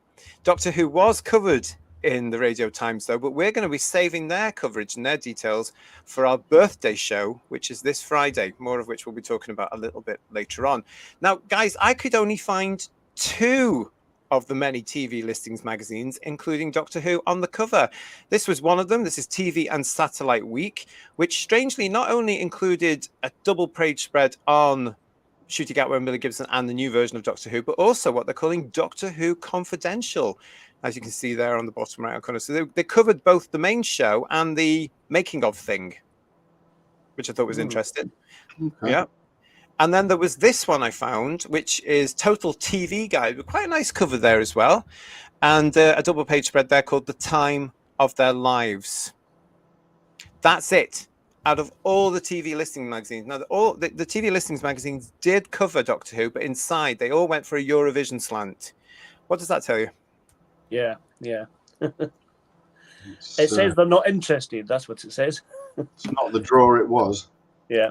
Doctor Who was covered in the Radio Times, though, but we're going to be saving their coverage and their details for our birthday show, which is this Friday, more of which we'll be talking about a little bit later on. Now, guys, I could only find 2 of the many TV listings magazines, including Doctor Who, on the cover. This was one of them. This is TV and Satellite Week, which strangely not only included a double-page spread on Ncuti Gatwa and Millie Gibson and the new version of Doctor Who, but also what they're calling Doctor Who Confidential, as you can see there on the bottom right corner. So they covered both the main show and the making of thing, which I thought was interesting. Okay. Yeah. And then there was this one I found, which is Total TV Guide, with quite a nice cover there as well. And a double page spread there called The Time of Their Lives. That's it. Out of all the TV listing magazines. Now, the TV listings magazines did cover Doctor Who, but inside they all went for a Eurovision slant. What does that tell you? Yeah. It says they're not interested. That's what it says. It's not the draw it was. Yeah.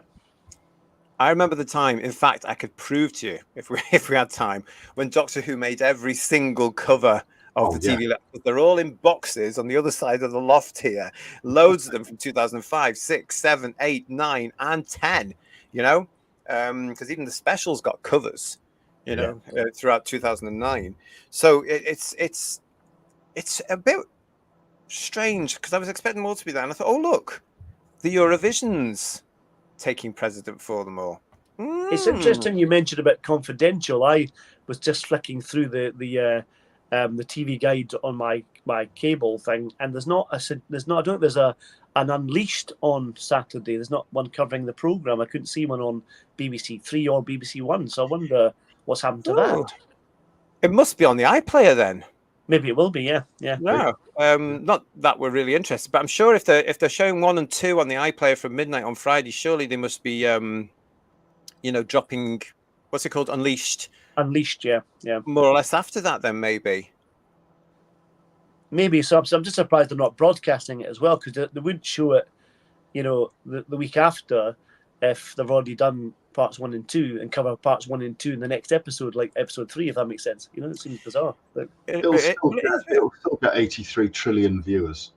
I remember the time, in fact, I could prove to you, if we had time, when Doctor Who made every single cover of the TV. They're all in boxes on the other side of the loft here. Loads of them from 2005, 6, 7, 8, 9, and 10, you know? Because even the specials got covers, you know, throughout 2009. So it's a bit strange because I was expecting more to be there. And I thought, oh, look, the Eurovision's taking precedent for them all. It's interesting you mentioned about confidential. I was just flicking through the TV guide on my cable thing, and there's not I don't think there's an Unleashed on Saturday. There's not one covering the programme. I couldn't see one on BBC 3 or BBC 1, so I wonder what's happened to that. It must be on the iPlayer then. Maybe it will be, yeah. No, not that we're really interested, but I'm sure if they're showing 1 and 2 on the iPlayer from midnight on Friday, surely they must be, dropping, what's it called, Unleashed. Unleashed, yeah. More or less after that, then maybe. Maybe. So I'm just surprised they're not broadcasting it as well, because they wouldn't show it, the week after. if they've already done parts 1 and 2 and cover parts 1 and 2 in the next episode, like episode 3, if that makes sense. You know, it seems bizarre. But It'll still get 83 trillion viewers.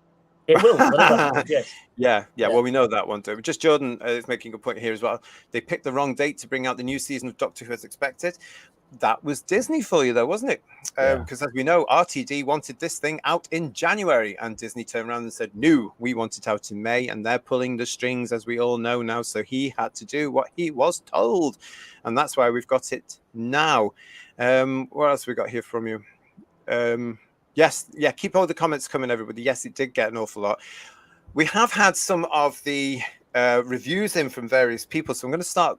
it will, whatever happens, yes. Yeah. Well, we know that one too. Just Jordan is making a point here as well. They picked the wrong date to bring out the new season of Doctor Who as expected. That was Disney for you, though, wasn't it? Because as we know, RTD wanted this thing out in January, and Disney turned around and said, no, we want it out in May, and they're pulling the strings, as we all know now. So he had to do what he was told, and that's why we've got it now. What else we got here from you? Yes, keep all the comments coming, everybody. Yes, it did get an awful lot. We have had some of the reviews in from various people, so I'm going to start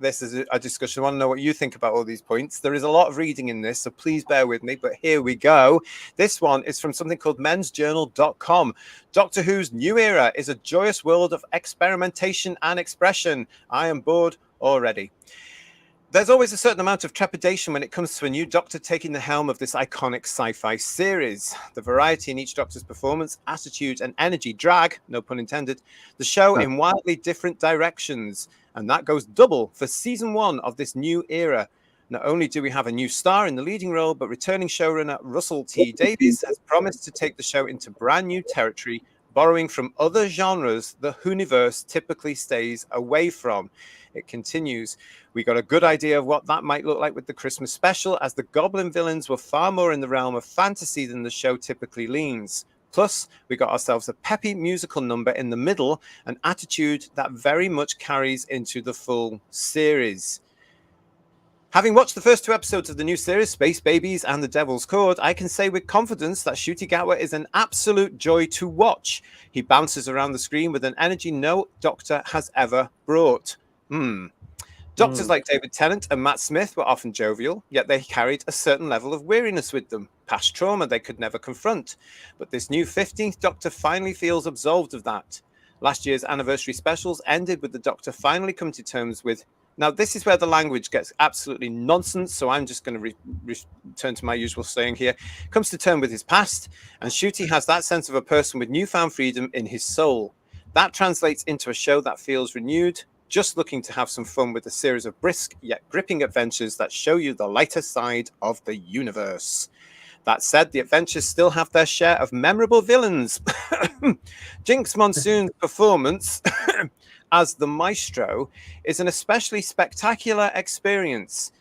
this as a discussion. I want to know what you think about all these points. There is a lot of reading in this, so please bear with me, but here we go. This one is from something called mensjournal.com. Doctor Who's new era is a joyous world of experimentation and expression. I am bored already. There's always a certain amount of trepidation when it comes to a new Doctor taking the helm of this iconic sci-fi series. The variety in each Doctor's performance, attitude, and energy drag, no pun intended, the show in wildly different directions. And that goes double for season 1 of this new era. Not only do we have a new star in the leading role, but returning showrunner Russell T Davies has promised to take the show into brand new territory, borrowing from other genres the Whoniverse typically stays away from. It continues, we got a good idea of what that might look like with the Christmas special, as the Goblin villains were far more in the realm of fantasy than the show typically leans. Plus, we got ourselves a peppy musical number in the middle, an attitude that very much carries into the full series. Having watched the first 2 episodes of the new series, Space Babies and The Devil's Cord, I can say with confidence that Ncuti Gatwa is an absolute joy to watch. He bounces around the screen with an energy no Doctor has ever brought. Doctors like David Tennant and Matt Smith were often jovial, yet they carried a certain level of weariness with them, past trauma they could never confront. But this new 15th Doctor finally feels absolved of that. Last year's anniversary specials ended with the Doctor finally coming to terms with... Now, this is where the language gets absolutely nonsense, so I'm just going to return to my usual saying here. Comes to terms with his past, and Ncuti has that sense of a person with newfound freedom in his soul. That translates into a show that feels renewed, just looking to have some fun with a series of brisk yet gripping adventures that show you the lighter side of the universe. That said, the adventures still have their share of memorable villains. Jinx Monsoon's performance as the Maestro is an especially spectacular experience.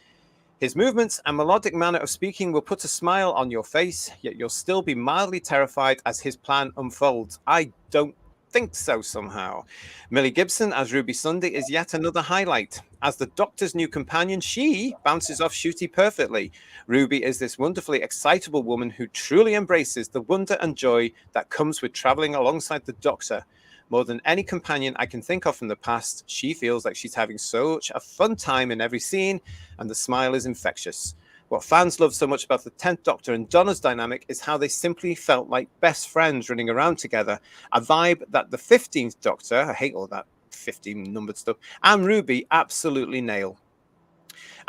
His movements and melodic manner of speaking will put a smile on your face, yet you'll still be mildly terrified as his plan unfolds. I don't think so somehow. Millie Gibson as Ruby Sunday is yet another highlight. As the Doctor's new companion, she bounces off Ncuti perfectly. Ruby is this wonderfully excitable woman who truly embraces the wonder and joy that comes with traveling alongside the Doctor. More than any companion I can think of from the past, she feels like she's having such a fun time in every scene, and the smile is infectious. What fans love so much about the 10th Doctor and Donna's dynamic is how they simply felt like best friends running around together, a vibe that the 15th Doctor, I hate all that 15 numbered stuff, and Ruby absolutely nail.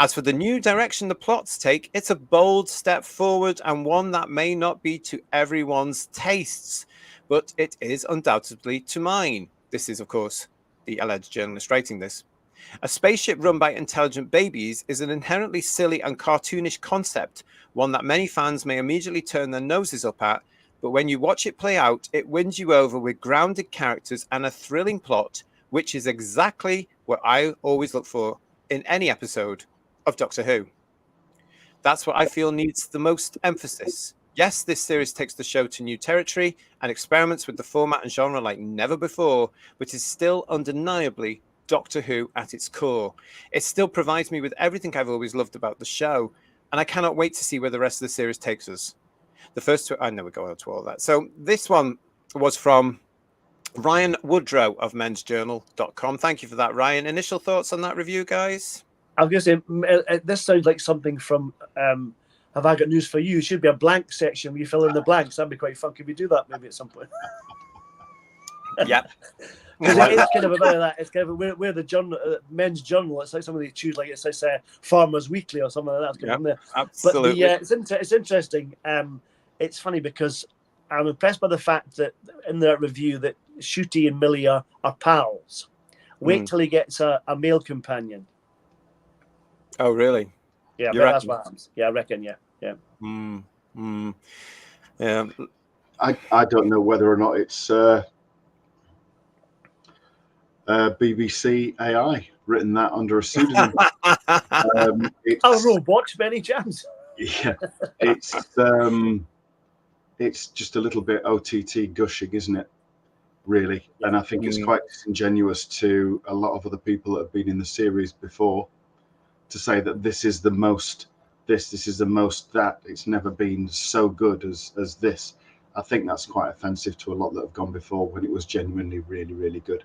As for the new direction the plots take, it's a bold step forward and one that may not be to everyone's tastes, but it is undoubtedly to mine. This is, of course, the alleged journalist writing this. A spaceship run by intelligent babies is an inherently silly and cartoonish concept, one that many fans may immediately turn their noses up at, but when you watch it play out, it wins you over with grounded characters and a thrilling plot, which is exactly what I always look for in any episode of Doctor Who. That's what I feel needs the most emphasis. Yes, this series takes the show to new territory and experiments with the format and genre like never before, but is still undeniably Doctor Who at its core. It still provides me with everything I've always loved about the show, and I cannot wait to see where the rest of the series takes us. The first two, I never go into all that. So this one was from Ryan Woodrow of mensjournal.com. Thank you for that, Ryan. Initial thoughts on that review, guys? I was going to say, this sounds like something from Have I Got News for You? It should be a blank section where you fill in the blanks. That'd be quite fun. Could we do that maybe at some point? Yeah. Because it is kind of about that. It's kind of we're the journal, men's journal. It's like somebody choose, like it says Farmers Weekly or something like that. From there. Absolutely. But it's interesting. It's funny because I'm impressed by the fact that in that review that Ncuti and Millie are pals. Wait till he gets a male companion. Oh, really? Yeah, You that's reckon? what happens. Yeah, I reckon. Yeah. Yeah. I don't know whether or not it's BBC AI written that under a pseudonym. Oh, robot, any chance? Yeah, it's just a little bit OTT gushing, isn't it? Really, and I think it's quite disingenuous to a lot of other people that have been in the series before to say that this is the most this is the most that it's never been so good as this. I think that's quite offensive to a lot that have gone before when it was genuinely really, really good.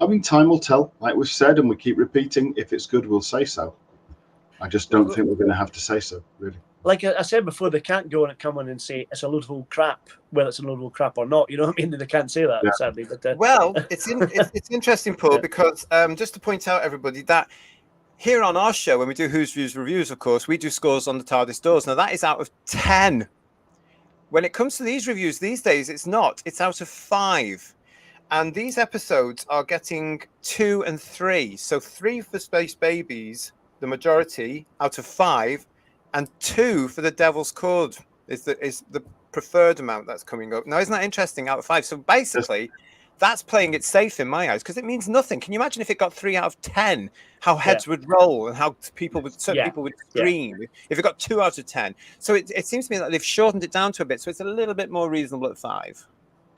I mean, time will tell, like we've said, and we keep repeating. If it's good, we'll say so. I just don't think we're going to have to say so, really. Like I said before, they can't go and come in and say it's a load of old crap, whether it's a load of old crap or not. You know what I mean? They can't say that, sadly. But well, it's interesting, Paul, because just to point out, everybody, that here on our show, when we do Who's Views Reviews, of course, we do scores on the TARDIS doors. Now, that is out of 10. When it comes to these reviews these days, it's not. It's out of 5. And these episodes are getting 2 and 3. So 3 for Space Babies, the majority out of 5, and 2 for the Devil's Cord is the preferred amount that's coming up. Now, isn't that interesting? Out of 5. So basically, that's playing it safe in my eyes because it means nothing. Can you imagine if it got 3 out of 10, how heads would roll and how people would scream if it got 2 out of 10? So it seems to me that they've shortened it down to a bit, so it's a little bit more reasonable at 5.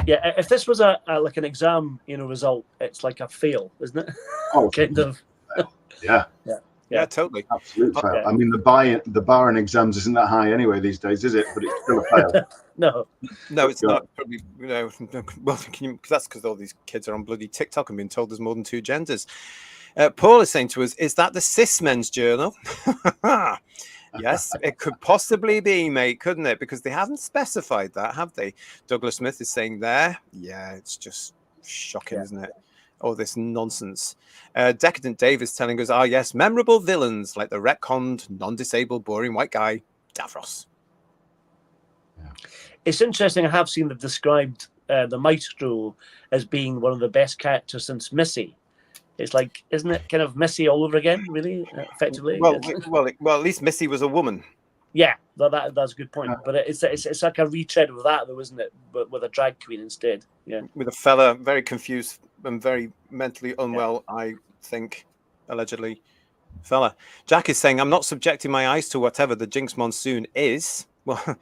Yeah, if this was a like an exam, result, it's like a fail, isn't it? Oh, kind of. Yeah, totally. Absolute fail. I mean, the bar in exams isn't that high anyway these days, is it? But it's still a fail. No, it's not. Probably, well, because that's because all these kids are on bloody TikTok and being told there's more than 2 genders. Paul is saying to us, "Is that the cis men's journal?" Yes, it could possibly be, mate, couldn't it? Because they haven't specified that, have they? Douglas Smith is saying there. Yeah, it's just shocking, isn't it? All this nonsense. Decadent Dave is telling us, yes, memorable villains like the retconned, non-disabled, boring white guy, Davros. Yeah. It's interesting. I have seen them described the Maestro as being one of the best characters since Missy. It's like, isn't it kind of Missy all over again, really, effectively? Well, at least Missy was a woman. Yeah, that's a good point. But it's like a retread of that, though, isn't it? But with a drag queen instead. Yeah. With a fella very confused and very mentally unwell, I think, allegedly, fella. Jack is saying, I'm not subjecting my eyes to whatever the Jinx Monsoon is. Well,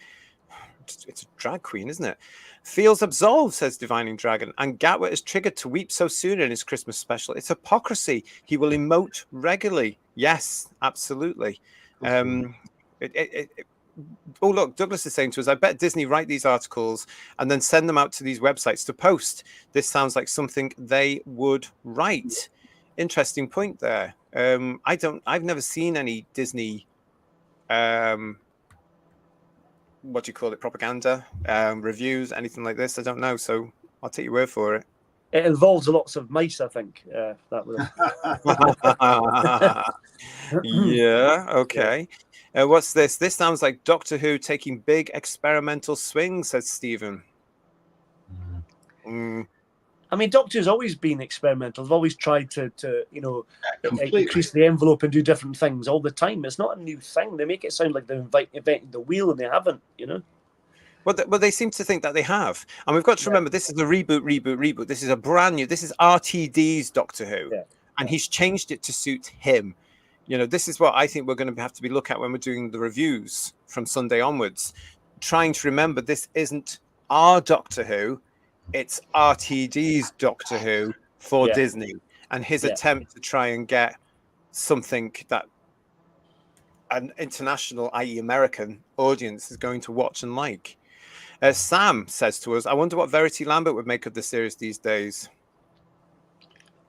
it's a drag queen, isn't it? Feels absolved, says Divining Dragon. And Gatwa is triggered to weep so soon in his Christmas special. It's hypocrisy. He will emote regularly. Yes, absolutely. Oh, look, Douglas is saying to us, I bet Disney write these articles and then send them out to these websites to post. This sounds like something they would write. Interesting point there. I've never seen any Disney what do you call it, propaganda, reviews, anything like this. I don't know, so I'll take your word for it. It involves lots of mice, I think. That would. Yeah. Okay. What's this? This sounds like Doctor Who taking big experimental swings, says Stephen. I mean, Doctor Who's always been experimental. They've always tried to increase the envelope and do different things all the time. It's not a new thing. They make it sound like they've invented the wheel, and they haven't, Well, they seem to think that they have. And we've got to remember, this is a reboot. This is a brand new, this is RTD's Doctor Who. Yeah. And he's changed it to suit him. This is what I think we're going to have to be looking at when we're doing the reviews from Sunday onwards. Trying to remember, this isn't our Doctor Who. It's RTD's Doctor Who for Disney, and his attempt to try and get something that an international, i.e. American, audience is going to watch and like. Sam says to us, I wonder what Verity Lambert would make of the series these days.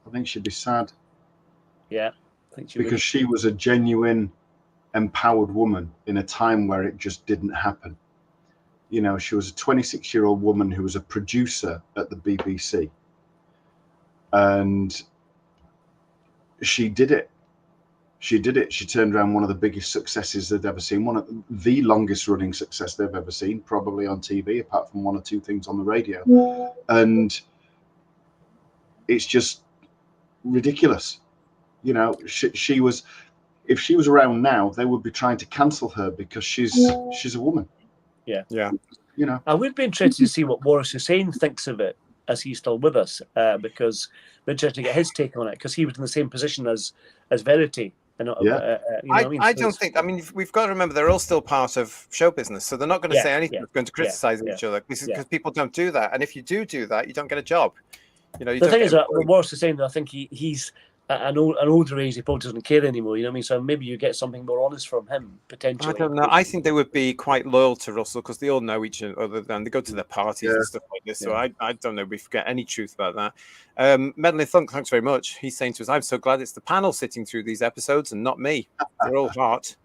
I think she'd be sad. Yeah, I think because she was a genuine, empowered woman in a time where it just didn't happen. She was a 26-year-old woman who was a producer at the BBC. And she did it. She turned around one of the biggest successes they've ever seen, one of the longest running success they've ever seen, probably on TV, apart from 1 or 2 things on the radio. And it's just ridiculous. You know, she was. If she was around now, they would be trying to cancel her because she's a woman. Yeah. You know, I would be interested to see what Boris Hussein thinks of it as he's still with us, because we're interested to get his take on it, because he was in the same position as Verity. And, you know what I mean? I don't think. I mean, we've got to remember they're all still part of show business, so they're not going to say anything that's going to criticize each other, because people don't do that. And if you do that, you don't get a job. You know, the thing is that Boris Hussein, I think he's an older age. He probably doesn't care anymore. You know what I mean? So maybe you get something more honest from him potentially. I don't know. I think they would be quite loyal to Russell because they all know each other, and they go to their parties and stuff like this. So I don't know if we get any truth about that. Medley Thunk, thanks very much. He's saying to us, "I'm so glad it's the panel sitting through these episodes and not me. They're all heart."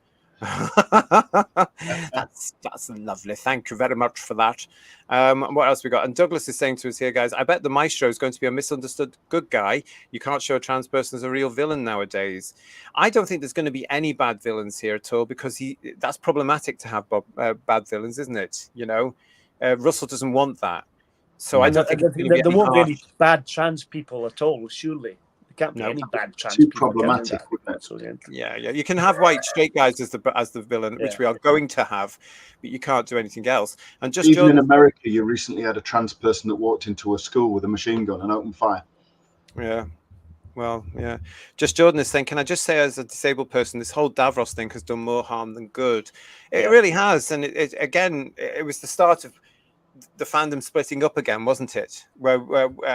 that's lovely. Thank you very much for that. What else we got? And Douglas is saying to us here, guys, I bet the Maestro is going to be a misunderstood good guy. You can't show a trans person as a real villain nowadays. I don't think there's going to be any bad villains here at all, because that's problematic to have bad villains, isn't it? You know, Russell doesn't want that. So I don't think there won't be any bad trans people at all, surely. Can't be any bad trans too people. Problematic. Yeah. You can have white straight guys as the villain, which we are going to have, but you can't do anything else. And just even in America, you recently had a trans person that walked into a school with a machine gun and opened fire. Yeah. Well, yeah. Just Jordan is saying, can I just say, as a disabled person, this whole Davros thing has done more harm than good. It really has, and it was the start of the fandom splitting up again, wasn't it? Where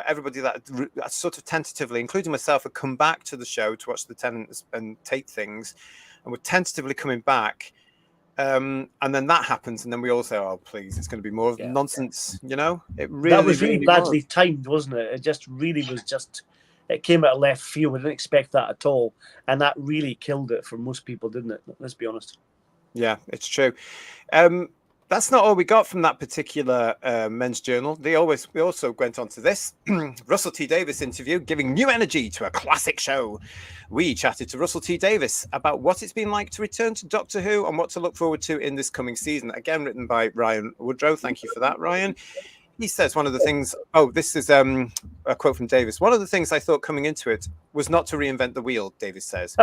everybody that sort of tentatively, including myself, had come back to the show to watch the Tennant and Tate things, and were tentatively coming back. And then that happens, and then we all say, "Oh, please, it's going to be more of nonsense." You know, it really that was really badly timed, wasn't it? It just really was just. It came out of left field. We didn't expect that at all, and that really killed it for most people, didn't it? Let's be honest. Yeah, it's true. That's not all we got from that particular men's journal. We also went on to this Russell T Davies interview, giving new energy to a classic show. We chatted to Russell T Davies about what it's been like to return to Doctor Who and what to look forward to in this coming season. Again, written by Ryan Woodrow. Thank you for that, Ryan. He says one of the things, this is a quote from Davis. One of the things I thought coming into it was not to reinvent the wheel, Davis says.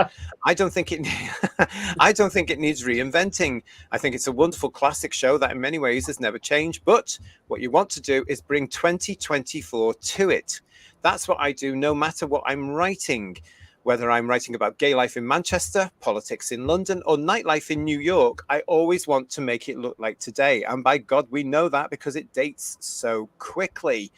I don't think it needs reinventing. I think it's a wonderful classic show that in many ways has never changed. But what you want to do is bring 2024 to it. That's what I do no matter what I'm writing. Whether I'm writing about gay life in Manchester, politics in London, or nightlife in New York, I always want to make it look like today. And by God, we know that because it dates so quickly.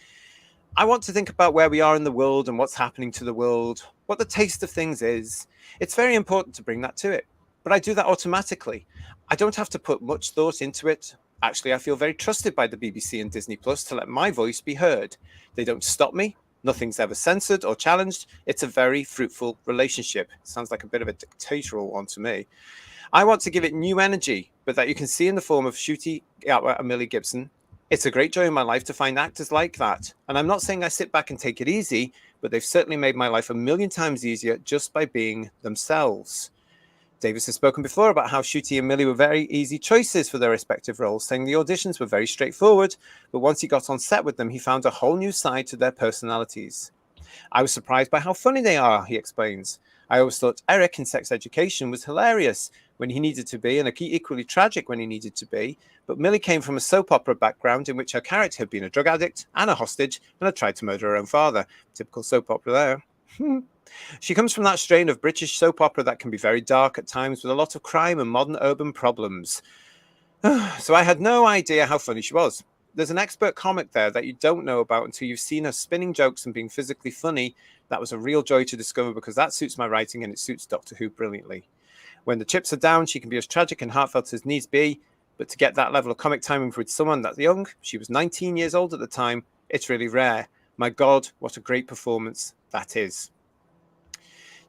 I want to think about where we are in the world and what's happening to the world, what the taste of things is. It's very important to bring that to it. But I do that automatically. I don't have to put much thought into it. Actually, I feel very trusted by the BBC and Disney Plus to let my voice be heard. They don't stop me. Nothing's ever censored or challenged. It's a very fruitful relationship. Sounds like a bit of a dictatorial one to me. I want to give it new energy, but that you can see in the form of Ncuti Gatwa and Millie Gibson. It's a great joy in my life to find actors like that. And I'm not saying I sit back and take it easy, but they've certainly made my life a million times easier just by being themselves. Davis has spoken before about how Ncuti and Millie were very easy choices for their respective roles, saying the auditions were very straightforward, but once he got on set with them, he found a whole new side to their personalities. I was surprised by how funny they are, he explains. I always thought Eric in Sex Education was hilarious when he needed to be, and equally tragic when he needed to be, but Millie came from a soap opera background in which her character had been a drug addict and a hostage and had tried to murder her own father. Typical soap opera there. She comes from that strain of British soap opera that can be very dark at times with a lot of crime and modern urban problems. So I had no idea how funny she was. There's an expert comic there that you don't know about until you've seen her spinning jokes and being physically funny. That was a real joy to discover because that suits my writing and it suits Doctor Who brilliantly. When the chips are down, she can be as tragic and heartfelt as needs be, but to get that level of comic timing with someone that young, she was 19 years old at the time, it's really rare. My God, what a great performance that is.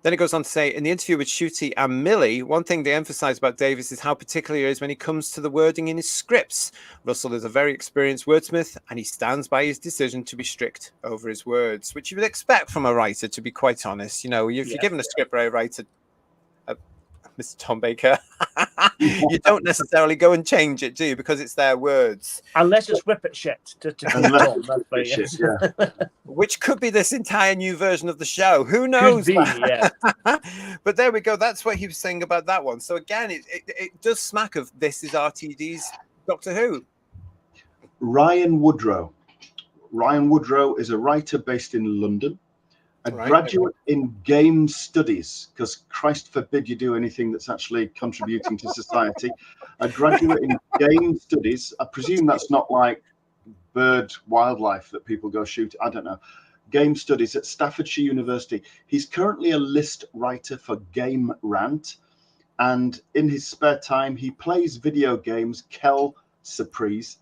Then it goes on to say, in the interview with Ncuti and Millie, one thing they emphasize about Davis is how particular he is when he comes to the wording in his scripts. Russell is a very experienced wordsmith, and he stands by his decision to be strict over his words, which you would expect from a writer, to be quite honest. You know, if you're given a script by a writer, Mr. Tom Baker. You don't necessarily go and change it, do you? Because it's their words. Unless it's whippet shit to quote Tom. That's right. Shit, Yes. yeah. Which could be this entire new version of the show. Who knows? Could be, yeah. But there we go. That's what he was saying about that one. So again, it does smack of this is RTD's Doctor Who. Ryan Woodrow. Ryan Woodrow is a writer based in London, a graduate in game studies, because Christ forbid you do anything that's actually contributing to society. A graduate in game studies. I presume that's not like bird wildlife that people go shoot. I don't know. Game studies at Staffordshire University. He's currently a list writer for Game Rant, and in his spare time he plays video games, Kel Surprise,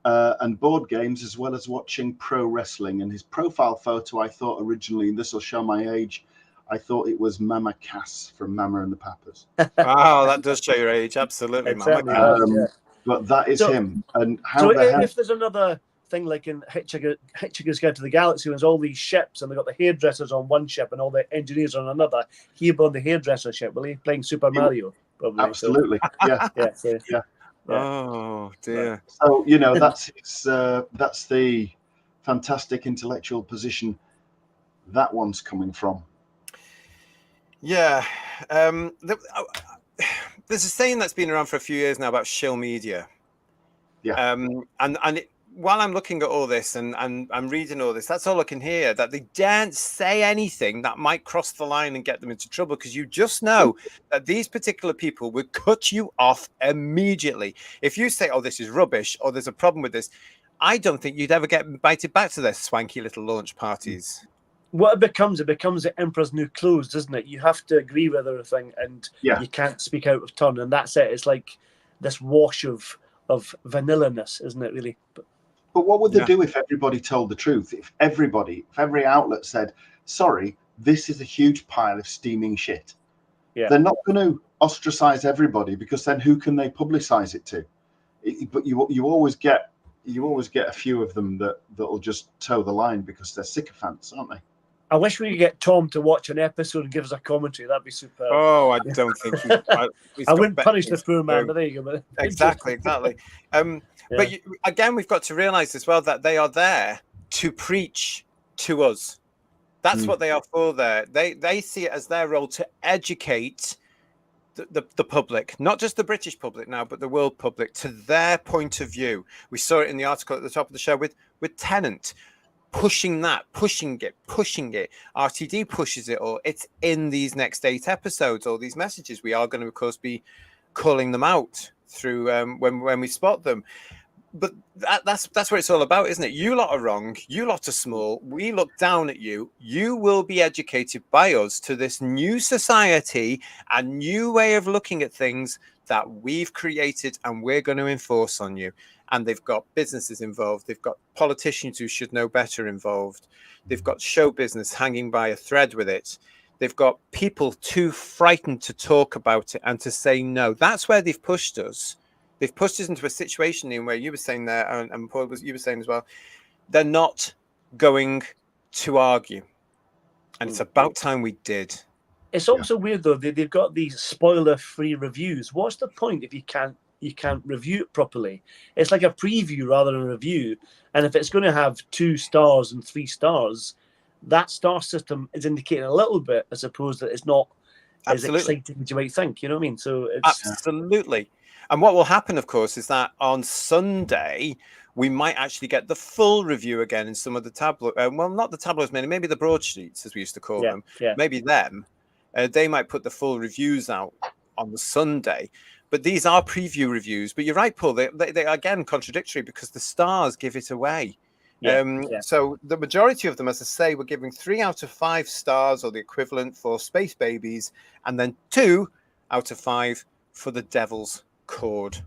and board games, as well as watching pro wrestling. And his profile photo, I thought originally, and this will show my age, I thought it was Mama Cass from Mama and the Pappers. Wow, that does show your age. Absolutely, Mama Cass. But that is him. And how so the hell... if there's another thing like in Hitchhiker's Guide to the Galaxy, there's all these ships, and they've got the hairdressers on one ship and all the engineers on another. He'll be on the hairdresser ship, will he? Playing Super Mario, probably. Absolutely, so. yeah. Oh dear. So that's the fantastic intellectual position that one's coming from. Yeah. There's a saying that's been around for a few years now about shill media. Yeah. While I'm looking at all this and I'm reading all this, that's all I can hear, that they daren't say anything that might cross the line and get them into trouble, because you just know that these particular people would cut you off immediately. If you say, oh, this is rubbish, or there's a problem with this, I don't think you'd ever get invited back to their swanky little launch parties. What it becomes the Emperor's New Clothes, doesn't it? You have to agree with everything, and you can't speak out of turn, and that's it. It's like this wash of vanilla-ness, isn't it, really? But what would they do if everybody told the truth? If every outlet said, sorry, this is a huge pile of steaming shit. Yeah. They're not going to ostracize everybody, because then who can they publicize it to? But you always get a few of them that'll just toe the line because they're sycophants, aren't they? I wish we could get Tom to watch an episode and give us a commentary. That'd be superb. Oh, I don't think I wouldn't punish the poor man, but there you go. Exactly. But again, we've got to realize as well that they are there to preach to us. That's what they are for there. They see it as their role to educate the public, not just the British public now, but the world public, to their point of view. We saw it in the article at the top of the show with Tennant. Pushing it. RTD pushes it all. It's in these next 8 episodes, all these messages. We are going to, of course, be calling them out through when we spot them. But that's what it's all about, isn't it? You lot are wrong. You lot are small. We look down at you. You will be educated by us to this new society, a new way of looking at things that we've created, and we're going to enforce on you. And they've got businesses involved. They've got politicians who should know better involved. They've got show business hanging by a thread with it. They've got people too frightened to talk about it and to say no. That's where they've pushed us. They've pushed us into a situation in where you were saying there, and Paul, you were saying as well, they're not going to argue. And it's about time we did. It's also weird, though. They've got these spoiler-free reviews. What's the point if you can't review it properly? It's like a preview rather than a review. And if it's going to have 2 stars and 3 stars, that star system is indicating a little bit, as opposed that it's not as exciting as you might think. You know what I mean? So it's absolutely. And what will happen, of course, is that on Sunday we might actually get the full review again in some of the tabloids. Well, not the tabloids, maybe the broadsheets, as we used to call them. Yeah. Maybe them. They might put the full reviews out on the Sunday. But these are preview reviews. But you're right, Paul. They are, again, contradictory, because the stars give it away. So the majority of them, as I say, we're giving 3 out of 5 stars, or the equivalent, for Space Babies, and then 2 out of 5 for the Devil's Cord.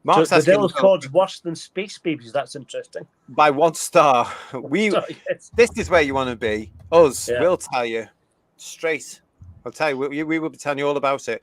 Mark's so the Devil's Cord's worse than Space Babies. That's interesting. By 1 star. This is where you want to be. We'll tell you straight I'll tell you, we will be telling you all about it.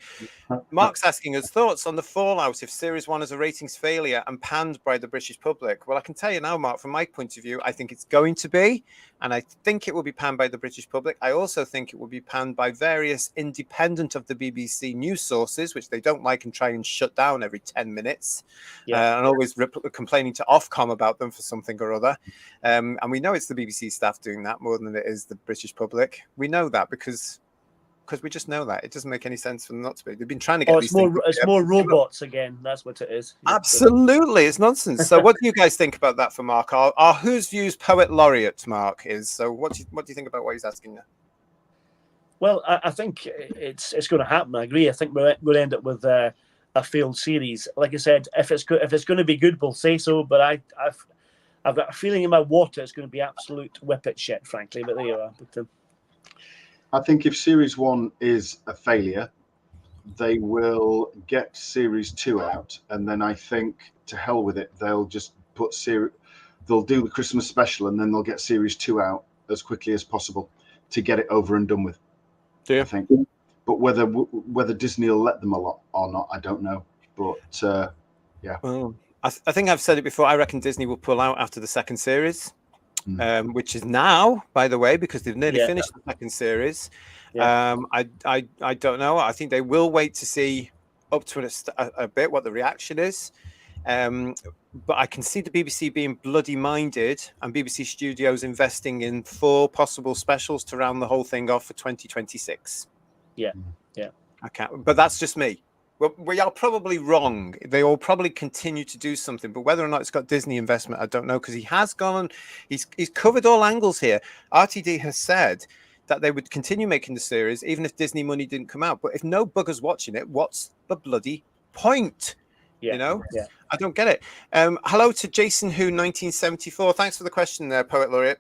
Mark's asking us thoughts on the fallout if Series 1 is a ratings failure and panned by the British public. Well, I can tell you now, Mark, from my point of view, I think it's going to be, and I think it will be panned by the British public. I also think it will be panned by various independent of the BBC news sources, which they don't like and try and shut down every 10 minutes, and always complaining to Ofcom about them for something or other. And we know it's the BBC staff doing that more than it is the British public. We know that because we just know that. It doesn't make any sense for them not to be. They've been trying to get it's more robots again. That's what it is. Absolutely. It's nonsense. So what do you guys think about that for Mark? Our Whose Views Poet Laureate, Mark, is. So what do you think about what he's asking there? Well, I think it's going to happen. I agree. I think we'll end up with a failed series. Like I said, if it's going to be good, we'll say so. But I've got a feeling in my water it's going to be absolute whippet shit, frankly. But there you are. But, I think if Series 1 is a failure, they will get Series 2 out, and then I think to hell with it, they'll just they'll do the Christmas special, and then they'll get Series 2 out as quickly as possible to get it over and done with. Do you? I think, but whether Disney will let them a lot or not, I don't know. But yeah. Well, I think I've said it before. I reckon Disney will pull out after the second series. Which is now, by the way, because they've nearly finished the second series. I don't know. I think they will wait to see up to a bit what the reaction is. But I can see the BBC being bloody minded and BBC Studios investing in 4 possible specials to round the whole thing off for 2026. Yeah. I can't, but that's just me. Well, we are probably wrong. They will probably continue to do something, but whether or not it's got Disney investment, I don't know, because he has gone. He's covered all angles here. RTD has said that they would continue making the series even if Disney money didn't come out. But if no bugger's watching it, what's the bloody point? You know, I don't get it. Hello to Jason Who 1974. Thanks for the question there, Poet Laureate.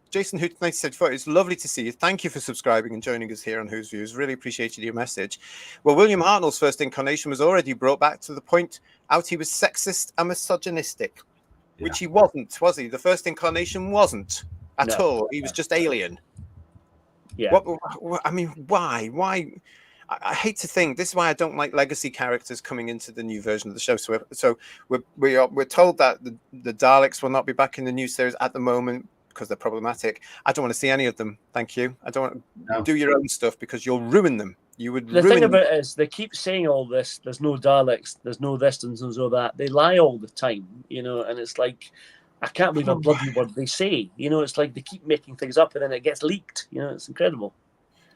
Jason Who 1974. It's lovely to see you. Thank you for subscribing and joining us here on Whose Views. Really appreciated your message. Well, William Hartnell's first incarnation was already brought back to the point out he was sexist and misogynistic, which he wasn't, was he? The first incarnation wasn't at all. He was just alien. Yeah. I mean, why? Why? I hate to think this is why I don't like legacy characters coming into the new version of the show. So we're told that the Daleks will not be back in the new series at the moment because they're problematic. I don't want to see any of them. Thank you. I don't want to do your own stuff because you'll ruin them. You would. The thing about it is they keep saying all this. There's no Daleks. There's no this and so that. They lie all the time, you know. And it's like I can't believe a bloody word they say. You know, it's like they keep making things up and then it gets leaked. You know, it's incredible.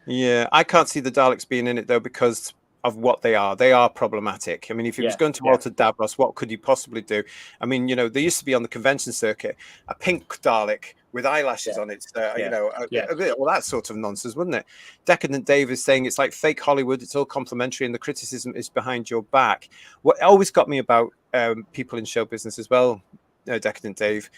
Yeah, I can't see the Daleks being in it though because of what they are. They are problematic. I mean, if he was going to alter Davros, what could he possibly do? I mean, you know, they used to be on the convention circuit a pink Dalek with eyelashes on it. You know, all that sort of nonsense, wouldn't it? Decadent Dave is saying it's like fake Hollywood. It's all complimentary, and the criticism is behind your back. What always got me about people in show business as well, Decadent Dave.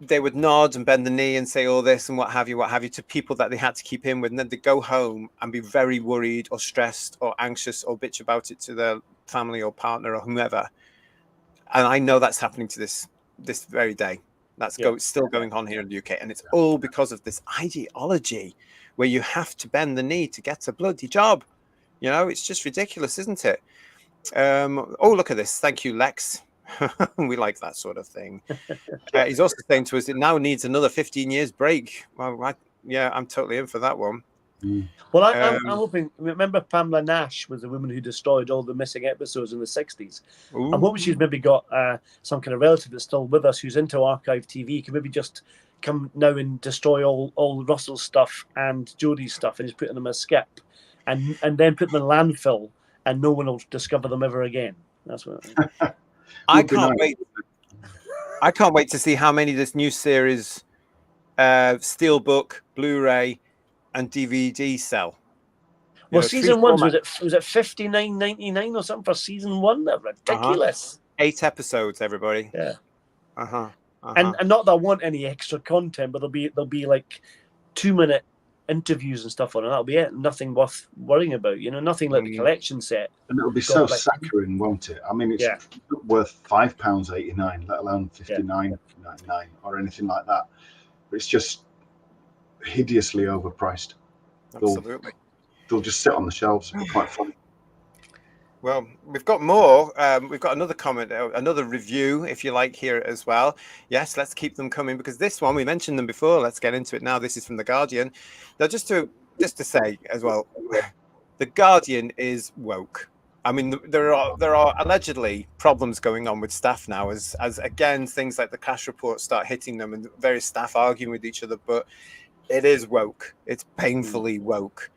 They would nod and bend the knee and say all this and what have you to people that they had to keep in with. And then they'd go home and be very worried or stressed or anxious or bitch about it to their family or partner or whomever. And I know that's happening to this very day. That's still going on here in the UK. And it's all because of this ideology where you have to bend the knee to get a bloody job. You know, it's just ridiculous, isn't it? Oh, look at this. Thank you, Lex. We like that sort of thing. He's also saying to us it now needs another 15 years break. Well, I'm totally in for that one. Well, I'm hoping. Remember, Pamela Nash was the woman who destroyed all the missing episodes in the 60s. I'm hoping she's maybe got some kind of relative that's still with us who's into archive TV. Can maybe just come now and destroy all Russell's stuff and Jodie's stuff and just put them as skip, and then put them in landfill, and no one will discover them ever again. That's what. I can't wait. I can't wait to see how many this new series, Steelbook, Blu-ray, and DVD sell. Well, season 1 was it $59.99 or something for season 1? That's ridiculous. 8 episodes, everybody. Yeah. And not that I want any extra content, but there'll be like 2-minute interviews and stuff on it. That'll be it. Nothing worth worrying about. You know, nothing like the collection set. And it'll be so saccharine, won't it? I mean, it's worth £5.89, let alone $59.99 or anything like that. It's just hideously overpriced. Absolutely. they'll just sit on the shelves. Quite funny. Well, we've got more. We've got another comment, another review, if you like, here as well. Yes, let's keep them coming, because this one, we mentioned them before. Let's get into it now. This is from The Guardian. Now, just to say as well, The Guardian is woke. I mean, there are allegedly problems going on with staff now, as again, things like the cash report start hitting them and various staff arguing with each other. But it is woke. It's painfully woke.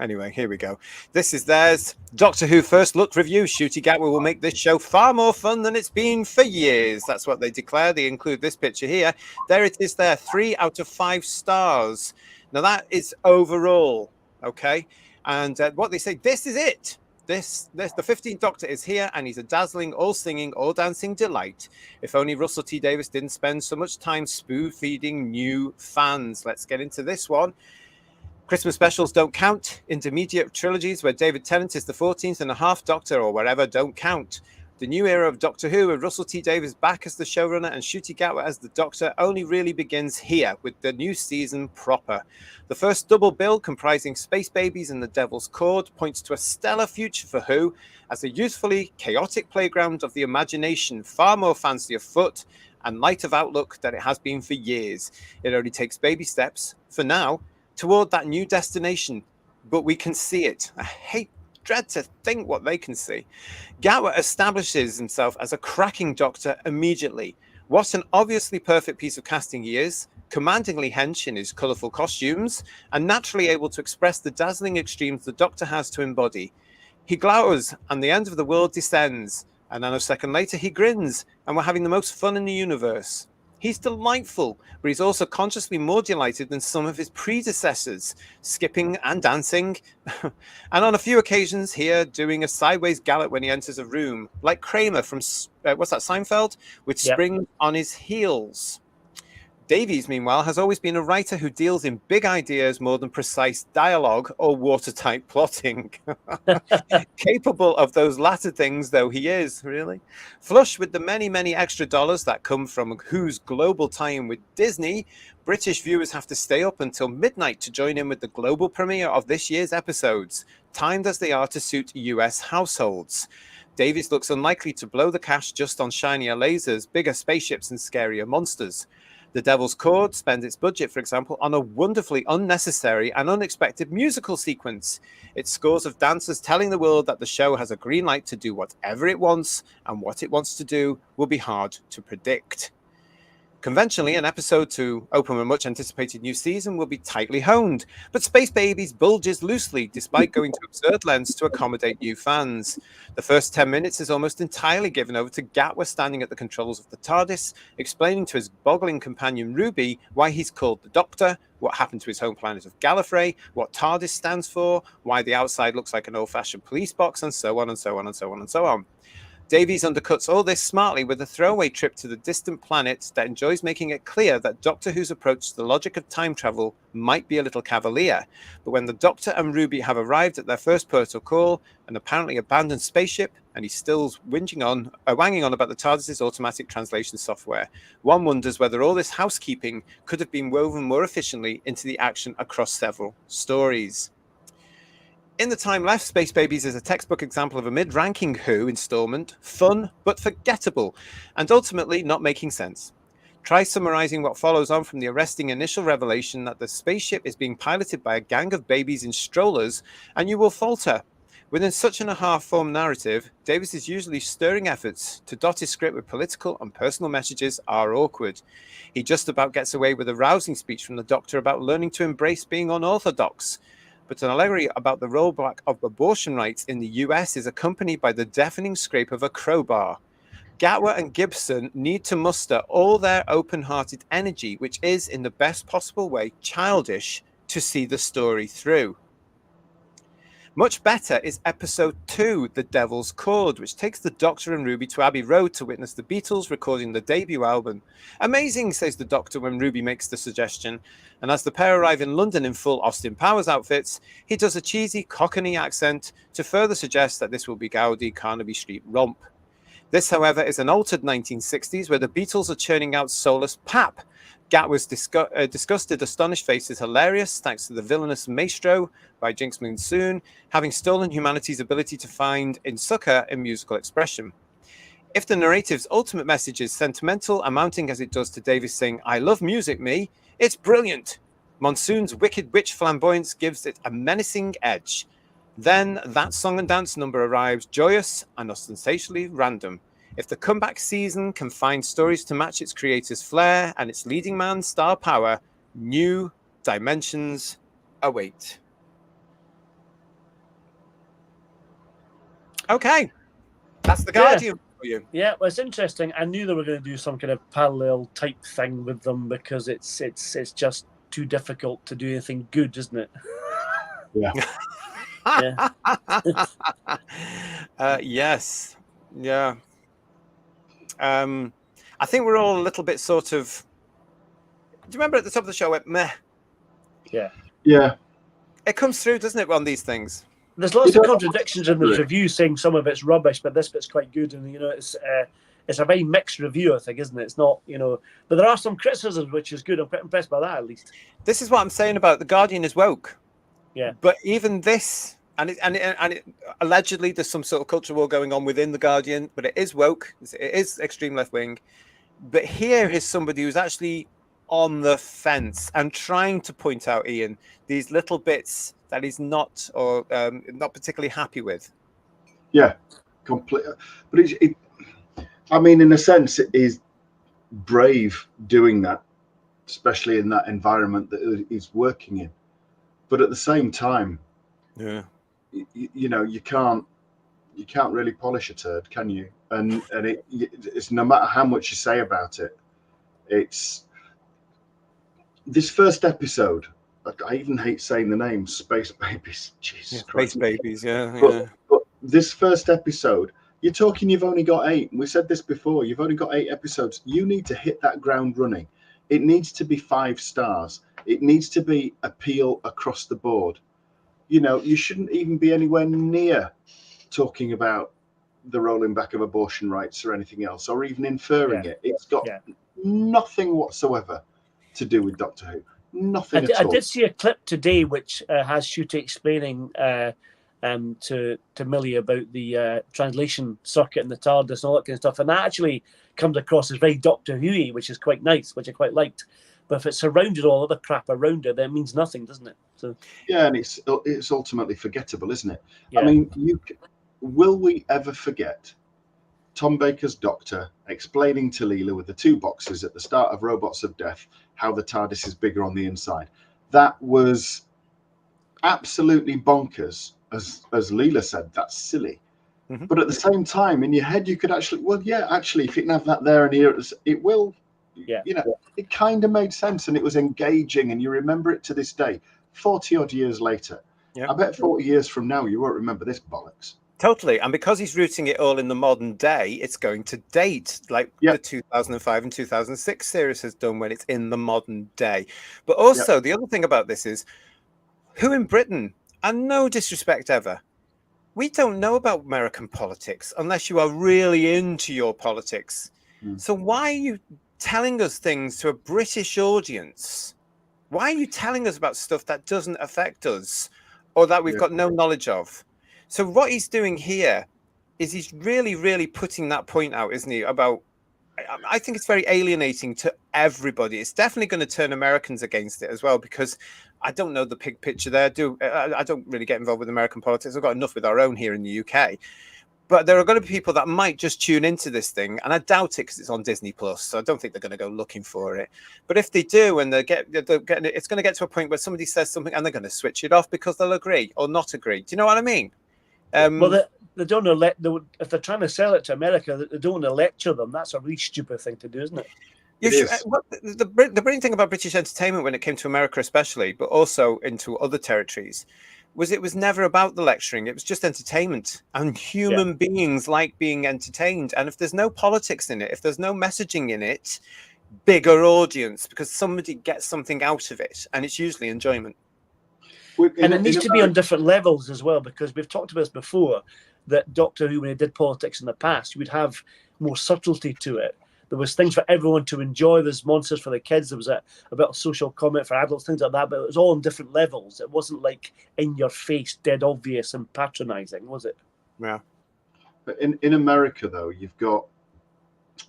Anyway, here we go. This is theirs. Doctor Who First Look review. Ncuti Gatwa will make this show far more fun than it's been for years. That's what they declare. They include this picture here. There it is there. 3 out of 5 stars. Now, that is overall, okay? And what they say, this is it. The 15th Doctor is here, and he's a dazzling, all-singing, all-dancing delight. If only Russell T Davies didn't spend so much time spoon-feeding new fans. Let's get into this one. Christmas specials don't count. Intermediate trilogies where David Tennant is the 14th and a half Doctor or wherever don't count. The new era of Doctor Who with Russell T Davies back as the showrunner and Ncuti Gatwa as the Doctor only really begins here with the new season proper. The first double bill comprising Space Babies and The Devil's Chord points to a stellar future for Who as a youthfully chaotic playground of the imagination, far more fancy of foot and light of outlook than it has been for years. It only takes baby steps, for now, toward that new destination, but we can see it. I dread to think what they can see. Gatwa establishes himself as a cracking Doctor immediately. What an obviously perfect piece of casting he is, commandingly hench in his colourful costumes, and naturally able to express the dazzling extremes the Doctor has to embody. He glowers, and the end of the world descends, and then a second later he grins, and we're having the most fun in the universe. He's delightful, but he's also consciously more delighted than some of his predecessors, skipping and dancing, and on a few occasions here doing a sideways gallop when he enters a room, like Kramer from, what's that, Seinfeld? With spring on his heels. Davies, meanwhile, has always been a writer who deals in big ideas more than precise dialogue or watertight plotting. Capable of those latter things, though he is, really. Flush with the many, many extra dollars that come from Who's global tie-in with Disney, British viewers have to stay up until midnight to join in with the global premiere of this year's episodes, timed as they are to suit US households. Davies looks unlikely to blow the cash just on shinier lasers, bigger spaceships, and scarier monsters. The Devil's Chord spends its budget, for example, on a wonderfully unnecessary and unexpected musical sequence. Its scores of dancers telling the world that the show has a green light to do whatever it wants, and what it wants to do will be hard to predict. Conventionally, an episode to open a much-anticipated new season will be tightly honed, but Space Babies bulges loosely despite going to absurd lengths to accommodate new fans. The first 10 minutes is almost entirely given over to Gatwa standing at the controls of the TARDIS, explaining to his boggling companion Ruby why he's called the Doctor, what happened to his home planet of Gallifrey, what TARDIS stands for, why the outside looks like an old-fashioned police box, and so on and so on and so on and so on. Davies undercuts all this smartly with a throwaway trip to the distant planet that enjoys making it clear that Doctor Who's approach to the logic of time travel might be a little cavalier. But when the Doctor and Ruby have arrived at their first portal call, an apparently abandoned spaceship, and he's still wanging on about the TARDIS's automatic translation software, one wonders whether all this housekeeping could have been woven more efficiently into the action across several stories. In the time left, Space Babies is a textbook example of a mid-ranking Who installment, fun but forgettable, and ultimately not making sense. Try summarizing what follows on from the arresting initial revelation that the spaceship is being piloted by a gang of babies in strollers, and you will falter. Within such a half-formed narrative, Davies' usually stirring efforts to dot his script with political and personal messages are awkward. He just about gets away with a rousing speech from the Doctor about learning to embrace being unorthodox. But an allegory about the rollback of abortion rights in the US is accompanied by the deafening scrape of a crowbar. Gatwa and Gibson need to muster all their open-hearted energy, which is, in the best possible way, childish, to see the story through. Much better is episode 2, The Devil's Chord, which takes the Doctor and Ruby to Abbey Road to witness the Beatles recording the debut album. Amazing, says the Doctor when Ruby makes the suggestion. And as the pair arrive in London in full Austin Powers outfits, he does a cheesy Cockney accent to further suggest that this will be Gaudi Carnaby Street romp. This, however, is an altered 1960s where the Beatles are churning out soulless pap. Gat was disgusted, astonished face is hilarious, thanks to the villainous Maestro by Jinx Monsoon, having stolen humanity's ability to find in succor in musical expression. If the narrative's ultimate message is sentimental, amounting as it does to Davies saying, I love music, me, it's brilliant. Monsoon's wicked witch flamboyance gives it a menacing edge. Then that song and dance number arrives joyous and ostentatiously random. If the comeback season can find stories to match its creator's flair and its leading man's star power, new dimensions await. Okay, that's the Guardian for you. Yeah, well, it's interesting. I knew they were going to do some kind of parallel type thing with them because it's just too difficult to do anything good, isn't it? Yeah. Yeah. Yes. Yeah. I think we're all a little bit sort of. Do you remember at the top of the show I went meh? Yeah. Yeah. It comes through, doesn't it, on these things? There's lots of contradictions in this review, saying some of it's rubbish, but this bit's quite good, and it's a very mixed review, I think, isn't it? It's not, but there are some criticisms which is good. I'm quite impressed by that, at least. This is what I'm saying about the Guardian is woke. Yeah. But even this, and it allegedly there's some sort of culture war going on within the Guardian, but it is woke. It is extreme left wing. But here is somebody who's actually on the fence and trying to point out, Ian, these little bits that he's not not particularly happy with. Yeah, completely. But I mean, in a sense, it is brave doing that, especially in that environment that he's working in. But at the same time, yeah, you can't really polish a turd, can you? And it's no matter how much you say about it, it's this first episode. I even hate saying the name, Space Babies. Jesus Christ. Space Babies, yeah. But this first episode, you're talking you've only got 8. We said this before. You've only got 8 episodes. You need to hit that ground running. It needs to be 5 stars. It needs to be appeal across the board. You shouldn't even be anywhere near talking about the rolling back of abortion rights or anything else, or even inferring it. It's got nothing whatsoever to do with Doctor Who. Nothing at all. I did see a clip today which has Shooty explaining to Millie about the translation circuit and the TARDIS and all that kind of stuff, and that actually comes across as very Doctor Who-y, which is quite nice, which I quite liked. But if it's surrounded all other crap around it, then it means nothing, doesn't it? So yeah, and it's ultimately forgettable, isn't it? Yeah. I mean, will we ever forget Tom Baker's Doctor explaining to Leela with the 2 boxes at the start of Robots of Death how the TARDIS is bigger on the inside? That was absolutely bonkers. As Leela said, that's silly. Mm-hmm. But at the same time, in your head, you could actually, if you can have that there and here, it will. Yeah. It kind of made sense, and it was engaging, and you remember it to this day, 40 odd years later. Yeah. I bet 40 years from now, you won't remember this bollocks. Totally. And because he's rooting it all in the modern day, it's going to date like the 2005 and 2006 series has done when it's in the modern day. But also the other thing about this is who in Britain, and no disrespect ever, we don't know about American politics unless you are really into your politics. So why are you telling us things to a British audience? Why are you telling us about stuff that doesn't affect us or that we've got no knowledge of? So what he's doing here is he's really, really putting that point out, isn't he? About, I think it's very alienating to everybody. It's definitely going to turn Americans against it as well, because I don't know the big picture there. I don't really get involved with American politics. I've got enough with our own here in the UK. But there are going to be people that might just tune into this thing, and I doubt it because it's on Disney Plus. So I don't think they're going to go looking for it. But if they do, and it's going to get to a point where somebody says something, and they're going to switch it off because they'll agree or not agree. Do you know what I mean? Well, they don't if they're trying to sell it to America, they don't want to lecture them. That's a really stupid thing to do, isn't it? The brilliant thing about British entertainment when it came to America especially, but also into other territories, was it was never about the lecturing. It was just entertainment, and human beings like being entertained. And if there's no politics in it, if there's no messaging in it, bigger audience, because somebody gets something out of it, and it's usually enjoyment. And it needs to be on different levels as well, because we've talked about this before, that Doctor Who, when he did politics in the past, would have more subtlety to it. there was things for everyone to enjoy. There's monsters for the kids. There was a bit of social comment for adults, things like that. But it was all on different levels. It wasn't like in your face, dead obvious and patronising, was it? Yeah. But in America, though, you've got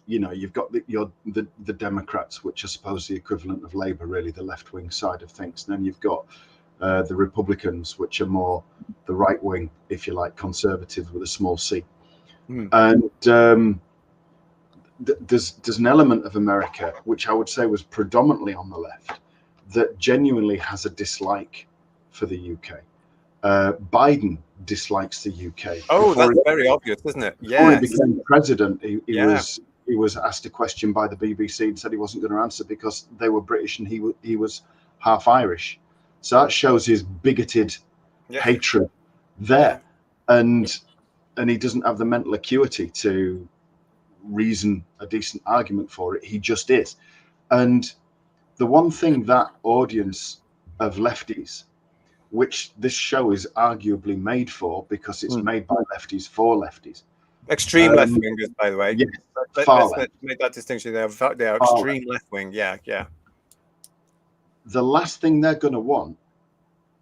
the Democrats, which are supposed the equivalent of Labour, really, the left-wing side of things. And then you've got the Republicans, which are more the right wing, if you like, conservative with a small c. And there's an element of America, which I would say was predominantly on the left, that genuinely has a dislike for the UK. Biden dislikes the UK. Oh, that's very obvious, isn't it? Before Yeah. he became president, he was asked a question by the BBC and said he wasn't going to answer because they were British and he was half Irish. So that shows his bigoted hatred there, and he doesn't have the mental acuity to reason a decent argument for it. He just is. And the one thing that audience of lefties, which this show is arguably made for, because it's made by lefties for lefties. Extreme left wingers, by the way. Yes, let's make that distinction. They are extreme left wing. Yeah. The last thing they're going to want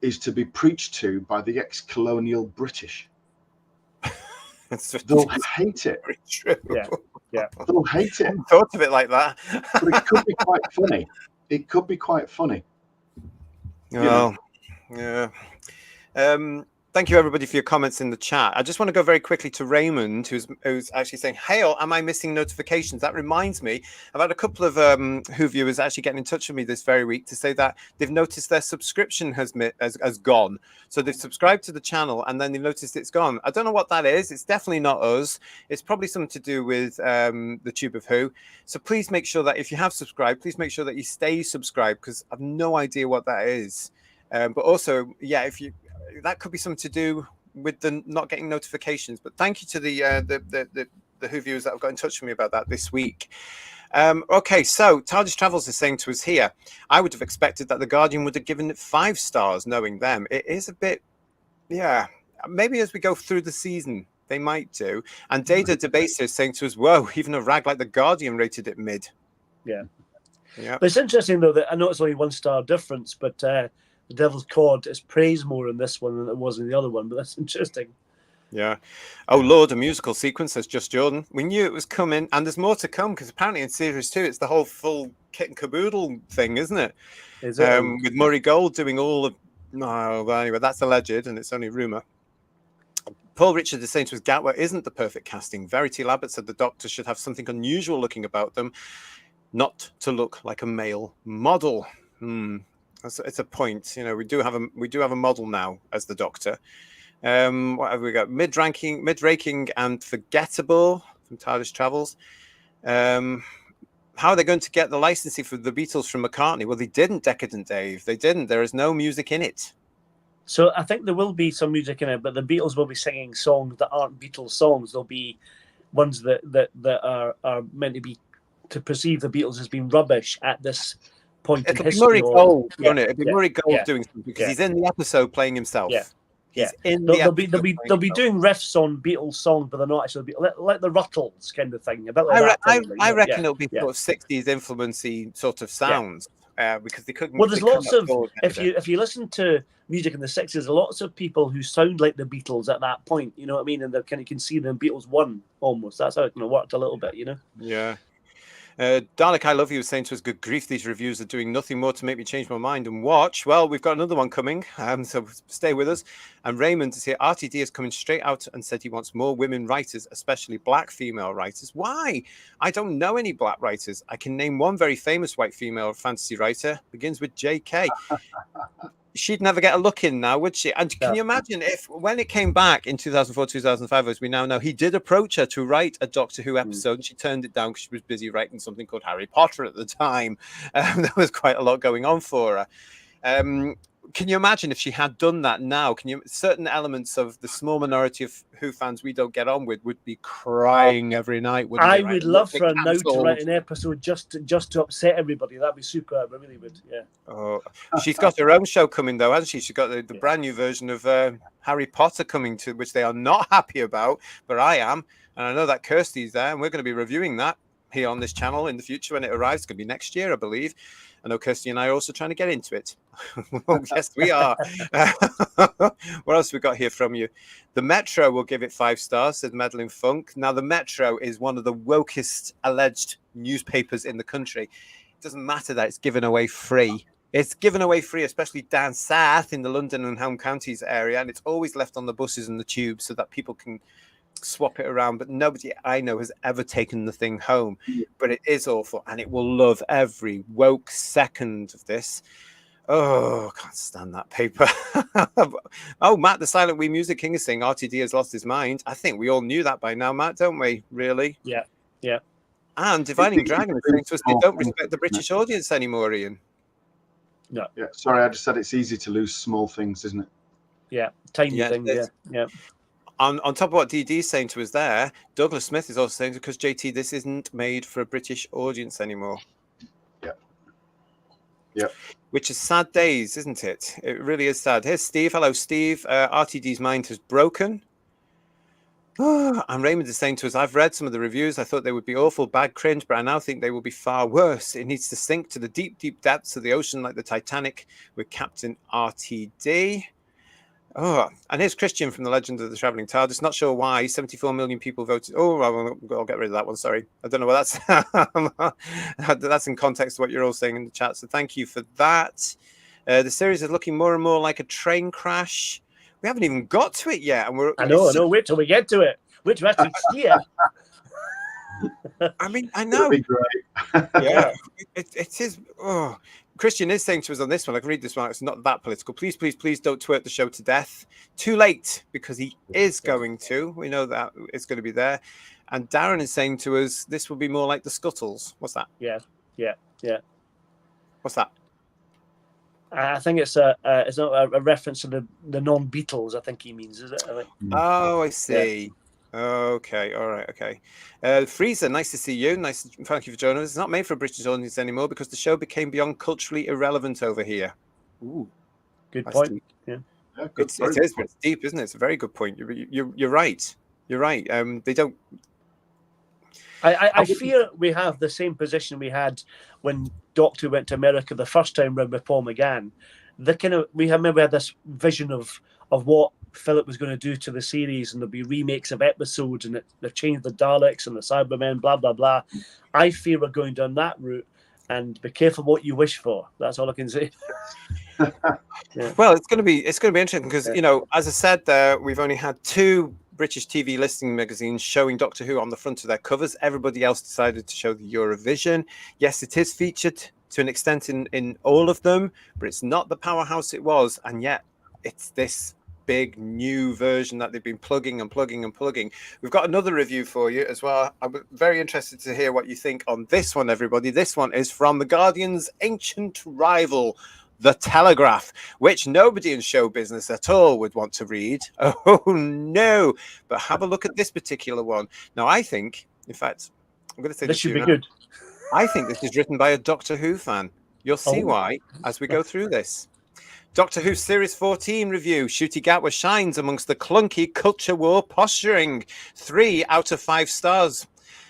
is to be preached to by the ex-colonial British. They'll hate it. True. Yeah. They'll hate it. I thought of it like that. But it could be quite funny. It could be quite funny. Oh, yeah. Thank you, everybody, for your comments in the chat. I just want to go very quickly to Raymond, who's actually saying, "Hail, am I missing notifications?" That reminds me, I've had a couple of Who viewers actually getting in touch with me this very week to say that they've noticed their subscription has gone. So they've subscribed to the channel and then they've noticed it's gone. I don't know what that is. It's definitely not us. It's probably something to do with the Tube of Who. So please make sure that if you have subscribed, please make sure that you stay subscribed, because I've no idea what that is. But also, that could be something to do with the not getting notifications. But thank you to the Who viewers that have got in touch with me about that this week. Okay, so TARDIS Travels is saying to us here, I would have expected that The Guardian would have given it 5 stars, knowing them. It is a bit, maybe as we go through the season, they might do. And Data Debaser is saying to us, whoa, even a rag like The Guardian rated it mid. Yeah. Yeah. But it's interesting, though, that I know it's only 1 star difference, but The Devil's Cord is praised more in this one than it was in the other one, but that's interesting. Yeah. Oh, Lord, a musical sequence, says Just Jordan. We knew it was coming, and there's more to come, because apparently in Series 2, it's the whole full kit and caboodle thing, isn't it? Is it? With Murray Gold doing all of... No, well, anyway, that's alleged, and it's only rumour. Paul Richard is saying to us, Gatwa isn't the perfect casting. Verity Labbett said the Doctor should have something unusual looking about them, not to look like a male model. It's a point. You know, we do have a model now as the Doctor. What have we got? Mid-raking and forgettable from TARDIS Travels. How are they going to get the licensing for the Beatles from McCartney? Well, they didn't, Decadent Dave. They didn't. There is no music in it. So I think there will be some music in it, but the Beatles will be singing songs that aren't Beatles songs. There'll be ones that are meant to be, to perceive the Beatles as being rubbish at this point in history. Murray Gold, won't it? It'll be Murray Gold yeah, doing something, because he's in the episode playing himself. Yeah. He's in they'll be doing riffs on Beatles songs, but they're not actually like the Ruttles kind of thing. A bit like I reckon it'll be sort of 60s influency sort of sounds, because they couldn't. Well, there's lots of if you listen to music in the 60s, there's lots of people who sound like the Beatles at that point. You know what I mean? And they kind of can see them Beatles 1 almost. That's how it kind of worked a little bit, you know. Yeah. Dalek, I love you, saying to us, good grief, these reviews are doing nothing more to make me change my mind and watch. Well, we've got another one coming, so stay with us. And Raymond is here. RTD is coming straight out and said he wants more women writers, especially black female writers. Why? I don't know any black writers. I can name one very famous white female fantasy writer, begins with JK. She'd never get a look in now, would she? And can you imagine if, when it came back in 2004, 2005, as we now know, he did approach her to write a Doctor Who episode, and she turned it down because she was busy writing something called Harry Potter at the time. There was quite a lot going on for her. Can you imagine if she had done that now? Certain elements of the small minority of Who fans we don't get on with would be crying every night. I would love for her now to write an episode just to upset everybody. That'd be superb. I really would. Yeah. Oh, she's got her own show coming though, hasn't she? She's got the brand new version of Harry Potter coming, to which they are not happy about, but I am, and I know that Kirsty's there, and we're going to be reviewing that. here on this channel in the future when it arrives. It's going to be next year, I believe. I know Kirsty and I are also trying to get into it. Oh, yes, we are. What else have we got here from you? The Metro will give it 5 stars, said Madeline Funk. Now, the Metro is one of the wokest alleged newspapers in the country. It doesn't matter that it's given away free. It's given away free, especially down south in the London and home counties area, and it's always left on the buses and the tubes so that people can swap it around. But nobody I know has ever taken the thing home. But it is awful, and it will love every woke second of this. Oh, I can't stand that paper. Oh, Matt, the Silent Wee Music King is saying RTD has lost his mind. I think we all knew that by now, Matt, don't we? Really? Yeah, yeah. And Dividing Dragon is saying to us they don't respect the British audience anymore, Ian. No. Yeah, sorry, I just said it's easy to lose small things, isn't it? Yeah, tiny things. Yeah. On top of what DD is saying to us there, Douglas Smith is also saying, because JT, this isn't made for a British audience anymore. Yeah. Which is sad days, isn't it? It really is sad. Here's Steve. Hello, Steve. RTD's mind has broken. And Raymond is saying to us, I've read some of the reviews. I thought they would be awful, bad, cringe, but I now think they will be far worse. It needs to sink to the deep, deep depths of the ocean like the Titanic with Captain RTD. Oh, and here's Christian from the Legend of the Travelling TARDIS. Not sure why 74 million people voted. Oh, I'll get rid of that one. Sorry. I don't know what that's. That's in context to what you're all saying in the chat. So thank you for that. The series is looking more and more like a train crash. We haven't even got to it yet. And I know. Wait till we get to it. Wait till we actually see it. I mean, I know. It'll be great. Yeah, it is. Oh, Christian is saying to us on this one, I can read this one, it's not that political. Please, please, please don't twerk the show to death. Too late, because he is going to. We know that it's going to be there. And Darren is saying to us, this will be more like the Scuttles. What's that? Yeah. What's that? I think it's a reference to the non-Beatles. I think he means, is it? Oh, I see. Yeah. Okay, all right, okay. Freezer, nice to see you. Thank you for joining us. It's not made for a British audience anymore because the show became beyond culturally irrelevant over here. Ooh, good point. Deep. Yeah, it is, but it's deep, isn't it? It's a very good point. You're right. You're right. They don't. I fear we have the same position we had when Doctor Who went to America the first time round with Paul McGann. We had this vision of what Philip was going to do to the series, and there'll be remakes of episodes, and they've changed the Daleks and the Cybermen, blah blah blah. I fear we're going down that route, and be careful what you wish for. That's all I can say. Yeah. Well, it's going to be interesting because as I said, we've only had 2 British TV listing magazines showing Doctor Who on the front of their covers. Everybody else decided to show the Eurovision. Yes, it is featured to an extent in all of them, but it's not the powerhouse it was, and yet it's this big new version that they've been plugging and plugging and plugging. We've got another review for you as well. I'm very interested to hear what you think on this one, everybody. This one is from The Guardian's ancient rival, The Telegraph, which nobody in show business at all would want to read. Oh, no. But have a look at this particular one. Now, I think, in fact, I'm going to say this should be good. I think this is written by a Doctor Who fan. You'll see why as we go through this. Doctor Who Series 14 review. Ncuti Gatwa shines amongst the clunky culture war posturing. 3 out of 5 stars.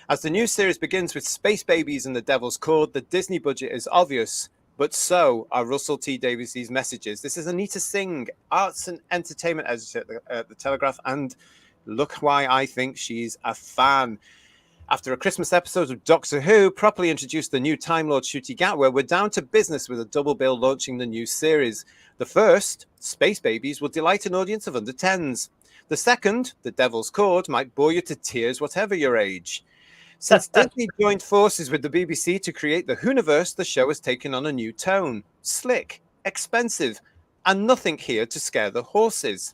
As the new series begins with space babies and the Devil's Cord, the Disney budget is obvious. But so are Russell T Davies' messages. This is Anita Singh, arts and entertainment editor at the Telegraph, and look why I think she's a fan. After a Christmas episode of Doctor Who properly introduced the new Time Lord Ncuti Gatwa, we're down to business with a double bill launching the new series. The first, Space Babies, will delight an audience of under 10s. The second, The Devil's Cord, might bore you to tears whatever your age. Since Disney joined forces with the BBC to create the Whoniverse, the show has taken on a new tone. Slick, expensive, and nothing here to scare the horses.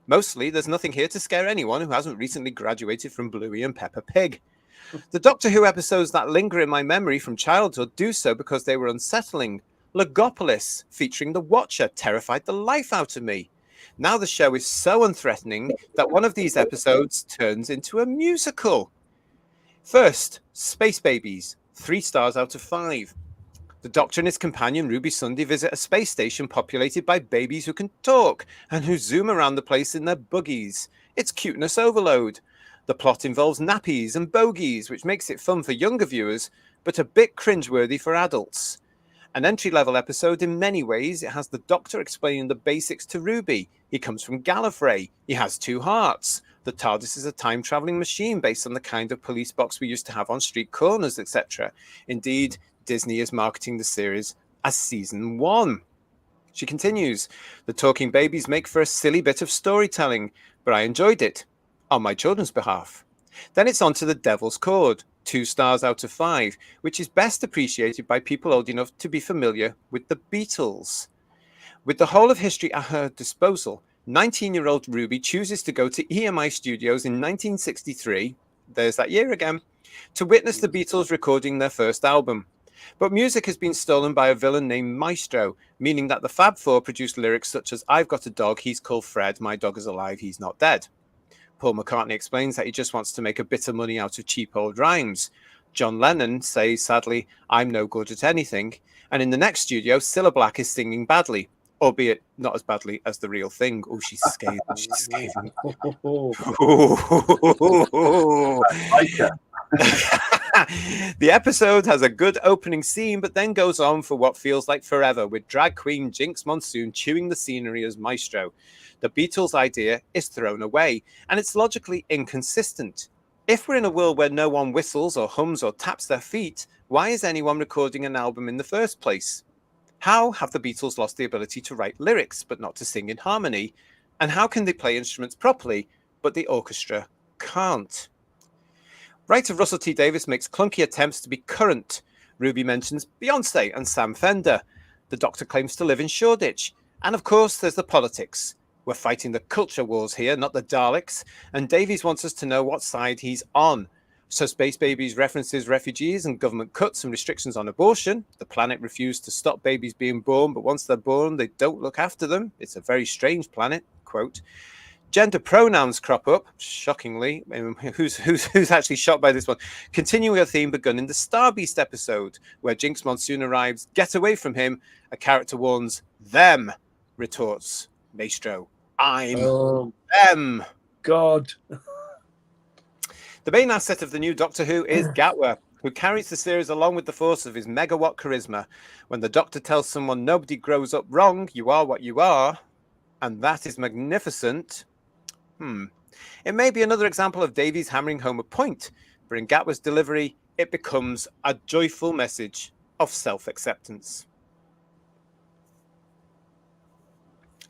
Mostly, there's nothing here to scare anyone who hasn't recently graduated from Bluey and Peppa Pig. The Doctor Who episodes that linger in my memory from childhood do so because they were unsettling. Logopolis, featuring the Watcher, terrified the life out of me. Now the show is so unthreatening that one of these episodes turns into a musical. First, Space Babies, 3 stars out of 5. The Doctor and his companion Ruby Sunday visit a space station populated by babies who can talk and who zoom around the place in their buggies. It's cuteness overload. The plot involves nappies and bogies, which makes it fun for younger viewers, but a bit cringeworthy for adults. An entry-level episode in many ways. It has the Doctor explaining the basics to Ruby. He comes from Gallifrey. He has 2 hearts. The TARDIS is a time-travelling machine based on the kind of police box we used to have on street corners, etc. Indeed, Disney is marketing the series as Season 1. She continues, the talking babies make for a silly bit of storytelling, but I enjoyed it, on my children's behalf. Then it's on to the Devil's Chord, 2 stars out of 5, which is best appreciated by people old enough to be familiar with the Beatles. With the whole of history at her disposal, 19-year-old Ruby chooses to go to EMI Studios in 1963, there's that year again, to witness the Beatles recording their first album. But music has been stolen by a villain named Maestro, meaning that the Fab Four produced lyrics such as, I've got a dog, he's called Fred, my dog is alive, he's not dead. Paul McCartney explains that he just wants to make a bit of money out of cheap old rhymes. John Lennon says, sadly, I'm no good at anything. And in the next studio, Cilla Black is singing badly, albeit not as badly as the real thing. Oh, she's scathing. She's scathing. The episode has a good opening scene, but then goes on for what feels like forever, with drag queen Jinx Monsoon chewing the scenery as Maestro. The Beatles' idea is thrown away, and it's logically inconsistent. If we're in a world where no one whistles or hums or taps their feet, why is anyone recording an album in the first place? How have the Beatles lost the ability to write lyrics, but not to sing in harmony? And how can they play instruments properly, but the orchestra can't? Writer Russell T Davies makes clunky attempts to be current. Ruby mentions Beyonce and Sam Fender. The Doctor claims to live in Shoreditch. And of course, there's the politics. We're fighting the culture wars here, not the Daleks. And Davies wants us to know what side he's on. So Space Babies references refugees and government cuts and restrictions on abortion. The planet refused to stop babies being born, but once they're born, they don't look after them. It's a very strange planet, quote. Gender pronouns crop up, shockingly. Who's actually shocked by this one? Continuing a theme begun in the Star Beast episode, where Jinx Monsoon arrives. Get away from him. A character warns them, retorts Maestro. I'm them. God. The main asset of the new Doctor Who is Gatwa, who carries the series along with the force of his megawatt charisma. When the Doctor tells someone nobody grows up wrong, you are what you are, and that is magnificent. It may be another example of Davies hammering home a point, but in Gatwa's delivery, it becomes a joyful message of self-acceptance.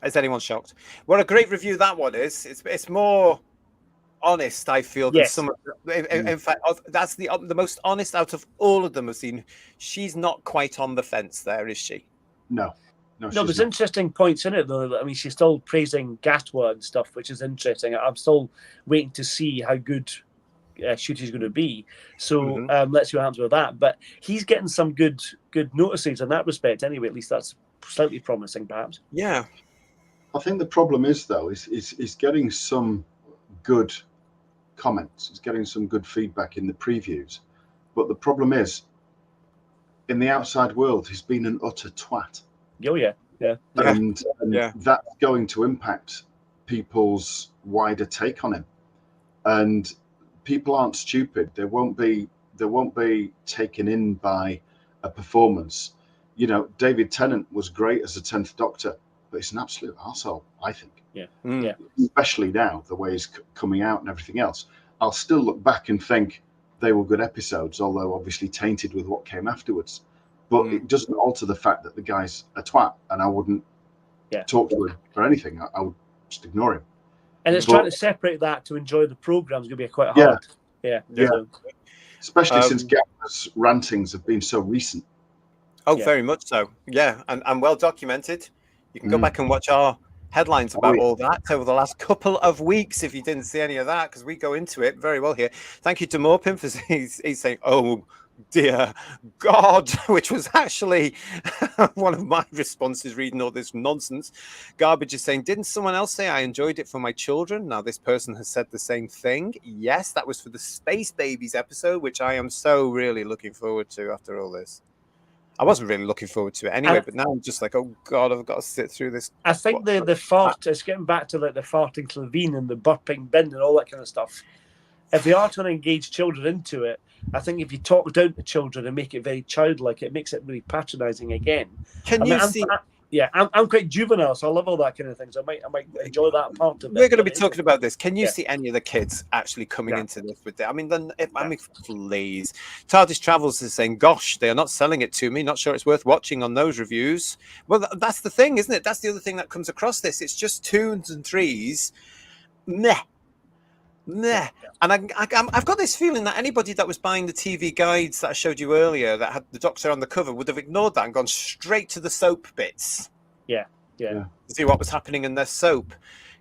Is anyone shocked? What a great review that one is. It's more honest, I feel, than some of them. In fact, that's the most honest out of all of them I've seen. She's not quite on the fence there, is she? No, there's interesting points in it, though. I mean, she's still praising Gatwa and stuff, which is interesting. I'm still waiting to see how good Shooty's going to be. So let's see what happens with that. But he's getting some good notices in that respect anyway. At least that's slightly promising, perhaps. Yeah. I think the problem is, though, is getting some good comments. It's getting some good feedback in the previews. But the problem is, in the outside world, he's been an utter twat. Oh, yeah. And that's going to impact people's wider take on him. And people aren't stupid. They won't be taken in by a performance. You know, David Tennant was great as the 10th Doctor, but he's an absolute arsehole, I think. Yeah. Especially now, the way he's coming out and everything else. I'll still look back and think they were good episodes, although obviously tainted with what came afterwards. But it doesn't alter the fact that the guy's a twat, and I wouldn't talk to him for anything. I would just ignore him. And it's trying to separate that to enjoy the programme is going to be quite hard. Yeah. So. Especially since Gatwa's rantings have been so recent. Oh, very much so. Yeah, and well documented. You can go back and watch our headlines about all that over the last couple of weeks if you didn't see any of that, because we go into it very well here. Thank you to Morpin for he's saying, oh, dear God, which was actually one of my responses reading all this nonsense. Garbage is saying, didn't someone else say I enjoyed it for my children? Now this person has said the same thing. Yes, that was for the Space Babies episode, which I am so really looking forward to after all this. I wasn't really looking forward to it anyway, but now I'm just like, oh God, I've got to sit through this. I think the fart, it's getting back to like the farting Clavine and the burping bin and all that kind of stuff. if they are trying to engage children into it, I think if you talk down to children and make it very childlike, it makes it really patronising again. Can you see? I'm quite juvenile, so I love all that kind of things. I might enjoy that part of it. We're going to be talking about this. Can you Yeah. see any of the kids actually coming into this with it? I mean, please. TARDIS Travels is saying, "Gosh, they are not selling it to me. Not sure it's worth watching on those reviews." Well, that's the thing, isn't it? That's the other thing that comes across this. It's just 2s and 3s. Meh. And I've got this feeling that anybody that was buying the TV guides that I showed you earlier that had the Doctor on the cover would have ignored that and gone straight to the soap bits. Yeah. To see what was happening in their soap.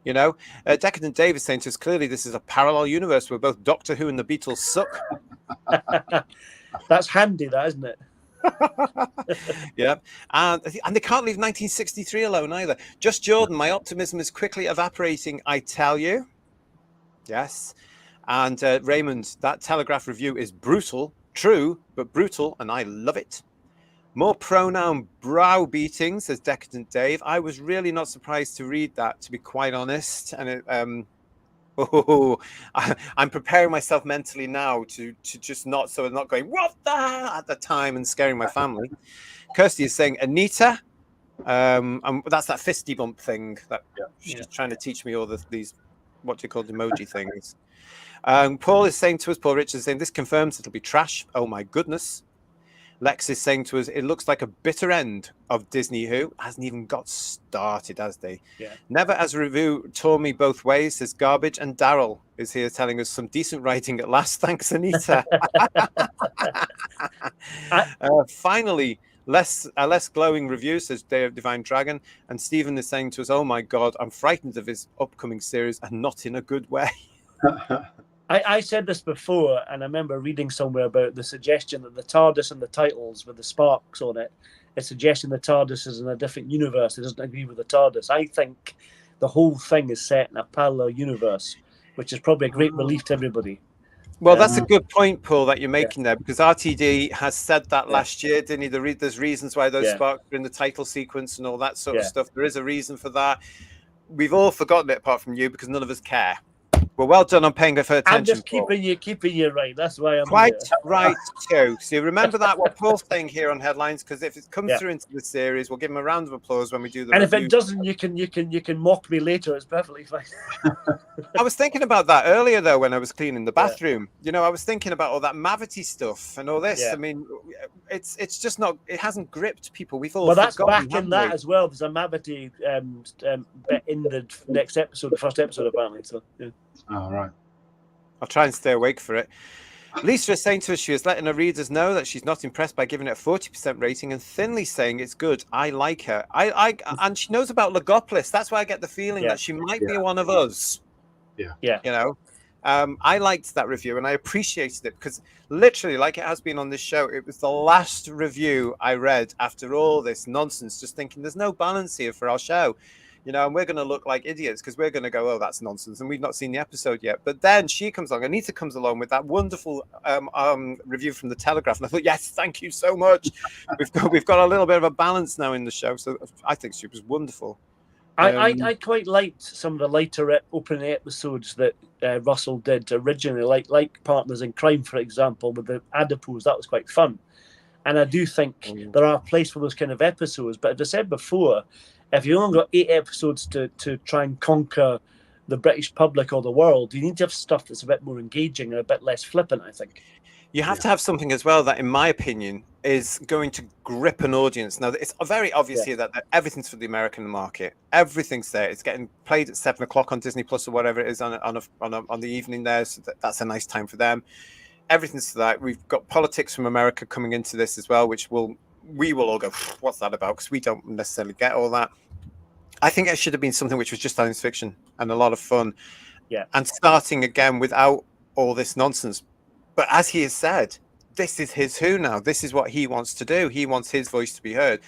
You know, Decadent Davis saying to us, clearly this is a parallel universe where both Doctor Who and the Beatles suck. That's handy, that, isn't it? Yeah, and they can't leave 1963 alone either. Just Jordan, my optimism is quickly evaporating, I tell you. Yes. And Raymond, that Telegraph review is brutal, true, but brutal, and I love it. More pronoun browbeating, says Decadent Dave. I was really not surprised to read that, to be quite honest. And I'm preparing myself mentally now to just not, so I'm not going, what the hell, at the time and scaring my family. Kirsty is saying, Anita, and that's that fisty bump thing that she's trying to teach me all these, what do you call emoji things. Paul is saying to us, Paul Richards is saying, this confirms it'll be trash. Oh my goodness. Lex is saying to us, it looks like a bitter end of Disney Who. Hasn't even got started, has they? Yeah. Never as a review tore me both ways, says Garbage. And Daryl is here telling us some decent writing at last. Thanks, Anita. Finally, a less glowing review, says Day of Divine Dragon. And Stephen is saying to us, oh my God, I'm frightened of his upcoming series and not in a good way. I said this before, and I remember reading somewhere about the suggestion that the TARDIS and the titles with the sparks on it is suggesting the TARDIS is in a different universe. It doesn't agree with the TARDIS. I think the whole thing is set in a parallel universe, which is probably a great relief to everybody. Well, that's a good point, Paul, that you're making there, because RTD has said that last year, didn't he? There's reasons why those sparks are in the title sequence and all that sort of stuff. There is a reason for that. We've all forgotten it apart from you because none of us care. Well, well done on paying for attention. I'm just keeping you right. That's why I'm quite here. Right too. So you remember that what Paul's saying here on headlines, because if it comes through into the series, we'll give him a round of applause when we do the. And review. if it doesn't, you can mock me later. It's perfectly fine. I was thinking about that earlier though when I was cleaning the bathroom. You know, I was thinking about all that Mavity stuff and all this. I mean, it's just not. It hasn't gripped people. We've all. Well, that's back in that as well. There's a Mavity bit in the next episode, the first episode apparently. So. Yeah. Oh, right. I'll try and stay awake for it. Lisa is saying to us she is letting her readers know that she's not impressed by giving it a 40% rating, and Thinly saying it's good. I like her. And she knows about Logopolis. That's why I get the feeling that she might be one of us. Yeah. You know, I liked that review and I appreciated it because literally, like it has been on this show, it was the last review I read after all this nonsense, just thinking there's no balance here for our show. You know, and we're going to look like idiots because we're going to go, oh, that's nonsense. And we've not seen the episode yet. But then she comes along, Anita comes along with that wonderful review from the Telegraph. And I thought, yes, thank you so much. We've got a little bit of a balance now in the show. So I think she was wonderful. I quite liked some of the lighter opening episodes that Russell did originally, like Partners in Crime, for example, with the adipose. That was quite fun. And I do think there are a place for those kind of episodes. But as I said before, if you only got 8 episodes to try and conquer the British public or the world, you need to have stuff that's a bit more engaging and a bit less flippant, I think. You have to have something as well that, in my opinion, is going to grip an audience. Now, it's very obvious here that everything's for the American market. Everything's there. It's getting played at 7 o'clock on Disney Plus or whatever it is on the evening there. So that's a nice time for them. Everything's for that. We've got politics from America coming into this as well, which we will all go, what's that about? Because we don't necessarily get all that. I think it should have been something which was just science fiction and a lot of fun. Yeah. And starting again without all this nonsense. But as he has said, this is his Who now. This is what he wants to do. He wants his voice to be heard.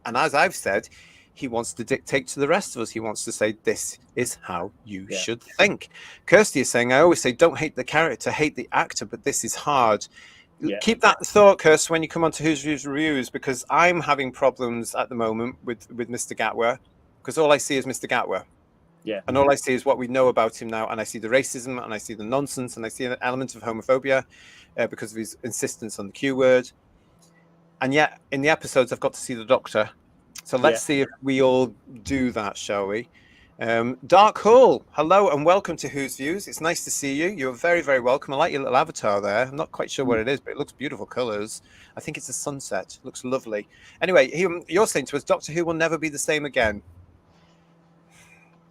And as I've said, he wants to dictate to the rest of us. He wants to say, this is how you should think. Kirsty is saying, I always say, don't hate the character, hate the actor, but this is hard. Yeah. Keep that thought, Kirsty, when you come on to Who's Reviews, because I'm having problems at the moment with Mr. Gatwa, because all I see is Mr. Gatwa. Yeah. And all I see is what we know about him now, and I see the racism, and I see the nonsense, and I see an element of homophobia because of his insistence on the Q word. And yet, in the episodes, I've got to see the Doctor. So let's see if we all do that, shall we? Dark Hall, hello and welcome to Who's Views. It's nice to see you. You're very, very welcome. I like your little avatar there. I'm not quite sure what it is, but it looks beautiful colours. I think it's a sunset. It looks lovely. Anyway, you're saying to us, Doctor Who will never be the same again.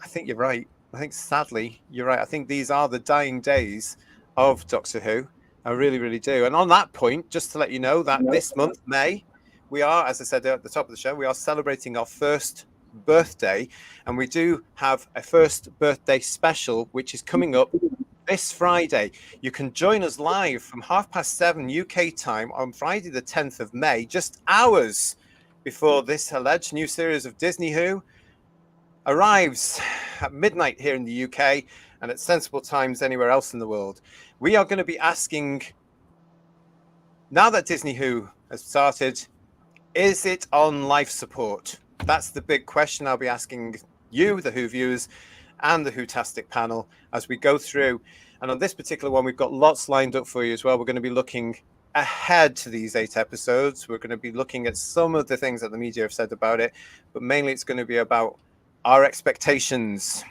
I think you're right. I think sadly you're right. I think these are the dying days of Doctor Who. I really, really do. And on that point, just to let you know that this month, May, we are, as I said at the top of the show, we are celebrating our first birthday. And we do have a first birthday special, which is coming up this Friday. You can join us live from 7:30 UK time on Friday, the 10th of May, just hours before this alleged new series of Disney Who arrives at midnight here in the UK and at sensible times anywhere else in the world. We are going to be asking, now that Disney Who has started, is it on life support? That's the big question I'll be asking you, the Who viewers, and the Whotastic panel as we go through. And on this particular one, we've got lots lined up for you as well. We're going to be looking ahead to these 8 episodes. We're going to be looking at some of the things that the media have said about it, but mainly it's going to be about our expectations.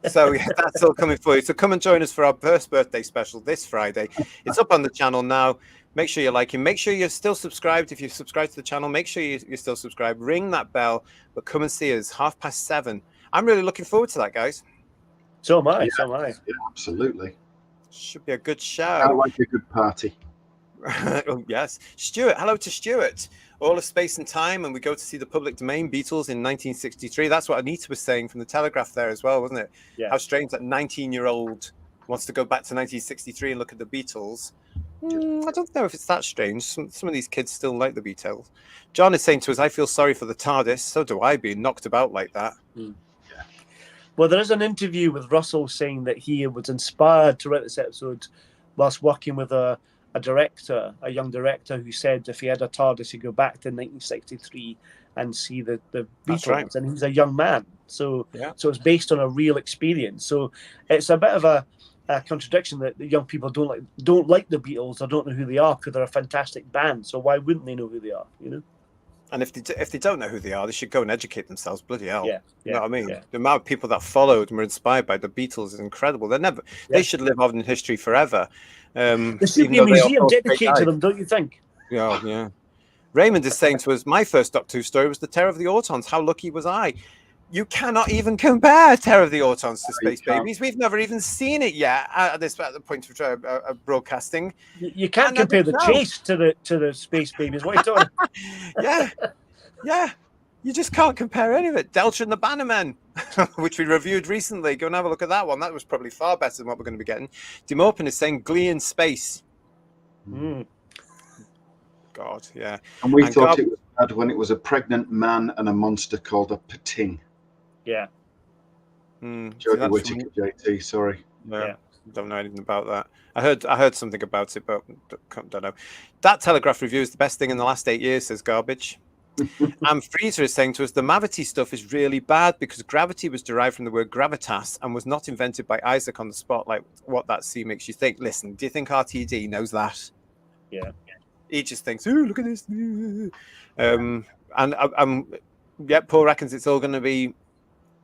So yeah, that's all coming for you. So come and join us for our first birthday special this Friday. It's up on the channel now. Make sure you're liking. Make sure you're still subscribed. If you've subscribed to the channel, make sure you're still subscribed. Ring that bell, but come and see us 7:30. I'm really looking forward to that, guys. So am I. Yeah, So am I. Yeah, absolutely. Should be a good I show. like a good party. Oh, yes. Stuart, hello to Stuart. All of Space and Time, and we go to see the Public Domain Beatles in 1963. That's what Anita was saying from the Telegraph there as well, wasn't it? Yeah. How strange that 19-year-old wants to go back to 1963 and look at the Beatles. I don't know if it's that strange. Some of these kids still like the Beatles. John is saying to us, I feel sorry for the TARDIS. So do I, being knocked about like that. Well, there is an interview with Russell saying that he was inspired to write this episode whilst working with a director, a young director, who said if he had a TARDIS, he'd go back to 1963 and see the That's Beatles. right. And he's a young man, so Yeah. so it's based on a real experience. So it's a bit of a contradiction that the young people don't like the Beatles or don't know who they are because they're a fantastic band. So why wouldn't they know who they are? You know. And if they don't know who they are, they should go and educate themselves. Bloody hell. Yeah. You know what I mean? Yeah. The amount of people that followed and were inspired by the Beatles is incredible. They should live on in history forever. There should be a museum dedicated to them, don't you think? Yeah, yeah. Raymond is saying to us, my first Doctor Who story was the Terror of the Autons. How lucky was I? You cannot even compare Terror of the Autons to Space Babies. We've never even seen it yet at the point of broadcasting. You can't compare the chase to the Space Babies. What are you talking? Yeah. You just can't compare any of it. Delta and the Bannermen, which we reviewed recently. Go and have a look at that one. That was probably far better than what we're going to be getting. Demorpin is saying Glee in space. God, yeah. And we thought it was bad when it was a pregnant man and a monster called a Pating. Yeah. Jodie Whittaker, JT, sorry. Yeah. Don't know anything about that. I heard something about it, but don't know. That Telegraph review is the best thing in the last 8 years, says Garbage. And Freezer is saying to us, the Mavity stuff is really bad because gravity was derived from the word gravitas and was not invented by Isaac on the spot, like what that C makes you think. Listen, do you think RTD knows that? Yeah. He just thinks, ooh, look at this. Paul reckons it's all going to be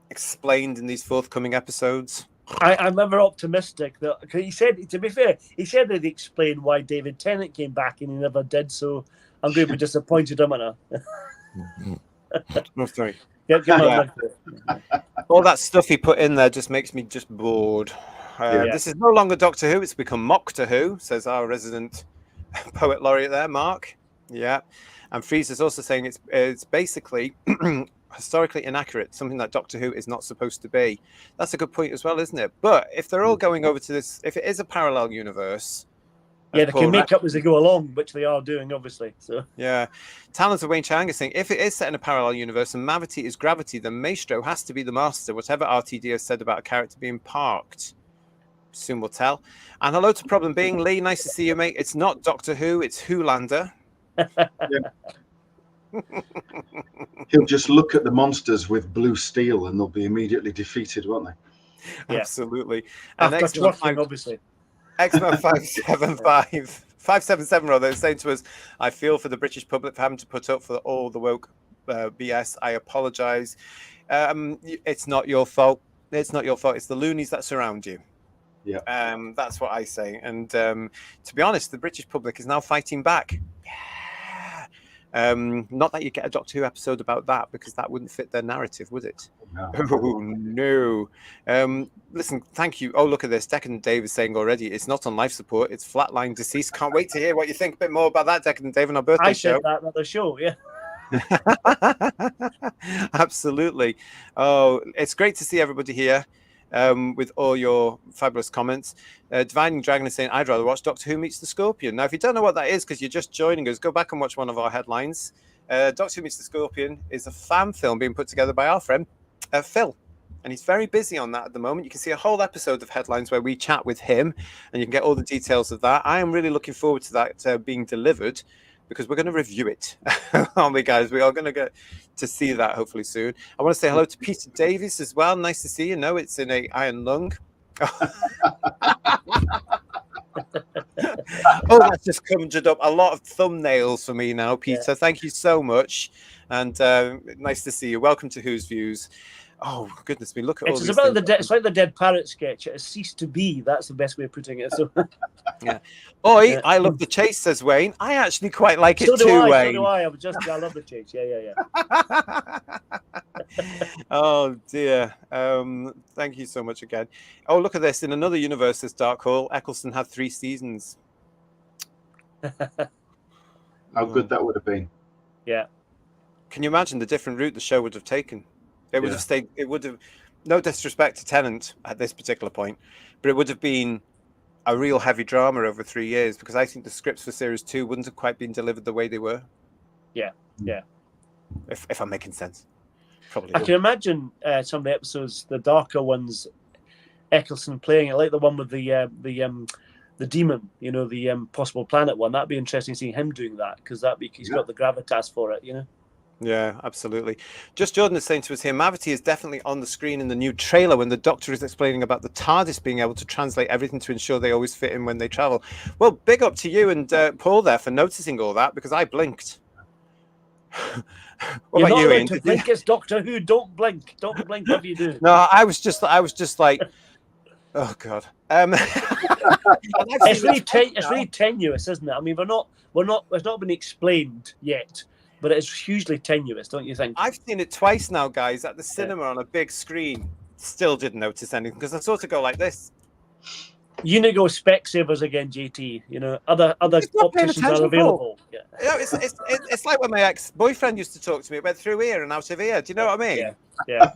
explained in these forthcoming episodes. I'm ever optimistic that, cause he said, to be fair, he said that he explained why David Tennant came back and he never did, so I'm going to be disappointed, am I now? No, sorry. All All that stuff he put in there just makes me just bored. This is no longer Doctor Who, it's become Mock-to Who, says our resident poet laureate there, Mark. Yeah. And Freezer's also saying it's basically historically inaccurate, something that Doctor Who is not supposed to be. That's a good point as well, isn't it? But if they're all going over to this, if it is a parallel universe, they can make up as they go along, which they are doing, obviously. So yeah. Talons of Wayne Chang is saying, if it is set in a parallel universe and Mavity is gravity, then Maestro has to be the master, whatever RTD has said about a character being parked. Soon we'll tell. And hello to Problem Being. Lee, nice to see you, mate. It's not Doctor Who, it's Wholander. He'll just look at the monsters with blue steel and they'll be immediately defeated, won't they? Yeah. Absolutely. And After twerking, obviously. X-Men 577 rather, is saying to us, I feel for the British public for having to put up for all the woke BS. I apologise. It's not your fault. It's not your fault. It's the loonies that surround you. Yeah. That's what I say. And to be honest, the British public is now fighting back. Yeah. Not that you get a Doctor Who episode about that, because that wouldn't fit their narrative, would it? No. Oh, no. Listen, thank you. Oh, look at this. Decadent Dave is saying already, it's not on life support, it's flatline deceased. Can't wait to hear what you think a bit more about that, Decadent Dave, on our birthday show. I said that on the show, yeah. Absolutely. Oh, it's great to see everybody here with all your fabulous comments. Divining Dragon is saying, I'd rather watch Doctor Who Meets the Scorpion. Now, if you don't know what that is because you're just joining us, go back and watch one of our headlines. Doctor Who Meets the Scorpion is a fan film being put together by our friend Phil, and he's very busy on that at the moment. You can see a whole episode of headlines where we chat with him, and you can get all the details of that. I am really looking forward to that being delivered, because we're going to review it, aren't we, guys? We are going to get to see that hopefully soon. I want to say hello to Peter Davies as well. Nice to see you. No, it's in a iron lung. Oh, that's just conjured up a lot of thumbnails for me now, Peter. Yeah. Thank you so much. And nice to see you. Welcome to Who's Views. Oh, goodness me. Look at all these about it's like the Dead Parrot sketch. It has ceased to be. That's the best way of putting it. So. Yeah. Oi, yeah. I love the chase, says Wayne. I actually quite like it too, Wayne. So do I. I love the chase. Yeah. Oh, dear. Thank you so much again. Oh, look at this. In another universe, this Dark Hole, Eccleston had 3 seasons. How good that would have been. Yeah. Can you imagine the different route the show would have taken? It would have stayed. It would have, no disrespect to Tennant at this particular point, but it would have been a real heavy drama over 3 years, because I think the scripts for series 2 wouldn't have quite been delivered the way they were. Yeah. If I'm making sense, probably. I can imagine some of the episodes, the darker ones, Eccleston playing it, like the one with the demon, the possible planet one. That'd be interesting seeing him doing that, because he's got the gravitas for it, Yeah, absolutely. Just Jordan is saying to us here, Mavity is definitely on the screen in the new trailer when the Doctor is explaining about the TARDIS being able to translate everything to ensure they always fit in when they travel. Well, big up to you and Paul there for noticing all that, because I blinked. What about you, Ian? To blink, it's Doctor Who. Don't blink. Don't blink if you do. No, I was just like, oh God. It's really tenuous, isn't it? I mean, it's not been explained yet. But it's hugely tenuous, don't you think? I've seen it twice now, guys, at the cinema on a big screen. Still didn't notice anything, because I sort of go like this. You need to go Specsavers again, JT. Other opticians are available. Yeah. It's like when my ex-boyfriend used to talk to me. It went through ear and out of ear. Do you know what I mean? Yeah.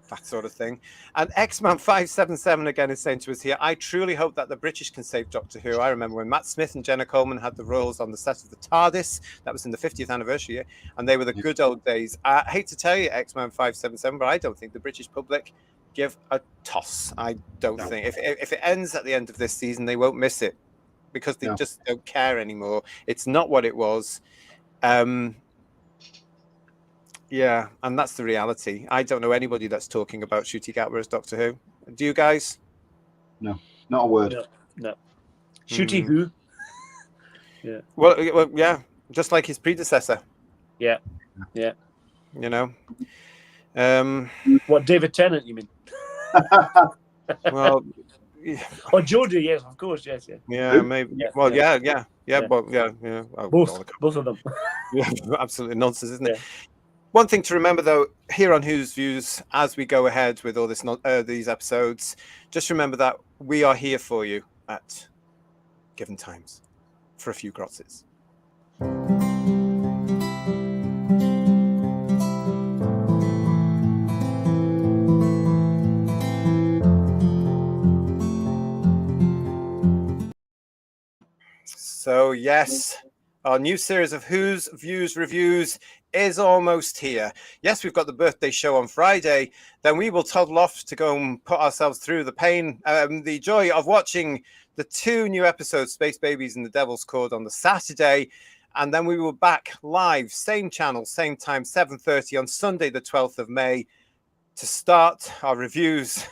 That sort of thing. And X-Man 577 again is saying to us here, I truly hope that the British can save Doctor Who. I remember when Matt Smith and Jenna Coleman had the roles on the set of the TARDIS. That was in the 50th anniversary year, and they were the good old days. I hate to tell you, X-Man 577, but I don't think the British public give a toss. I don't think. If it ends at the end of this season, they won't miss it, because they just don't care anymore. It's not what it was. Yeah, and that's the reality. I don't know anybody that's talking about Ncuti Gatwa as Doctor Who. Do you guys? No, not a word. No. Ncuti who? Yeah. Well, yeah, just like his predecessor. Yeah. What, David Tennant, you mean? Well, or Jodie, yes, of course, yes. Yeah, maybe. Yeah. Well, yeah. Oh, both of them. Yeah, absolutely nonsense, isn't it? One thing to remember, though, here on Who's Views, as we go ahead with all these episodes, just remember that we are here for you at given times for a few grotzes. So, yes, our new series of Who's Views Reviews is almost here. Yes, we've got the birthday show on Friday. Then we will toddle off to go and put ourselves through the pain, the joy of watching the 2 new episodes, Space Babies and The Devil's Cord, on the Saturday. And then we will back live, same channel, same time, 7:30 on Sunday, the 12th of May, to start our reviews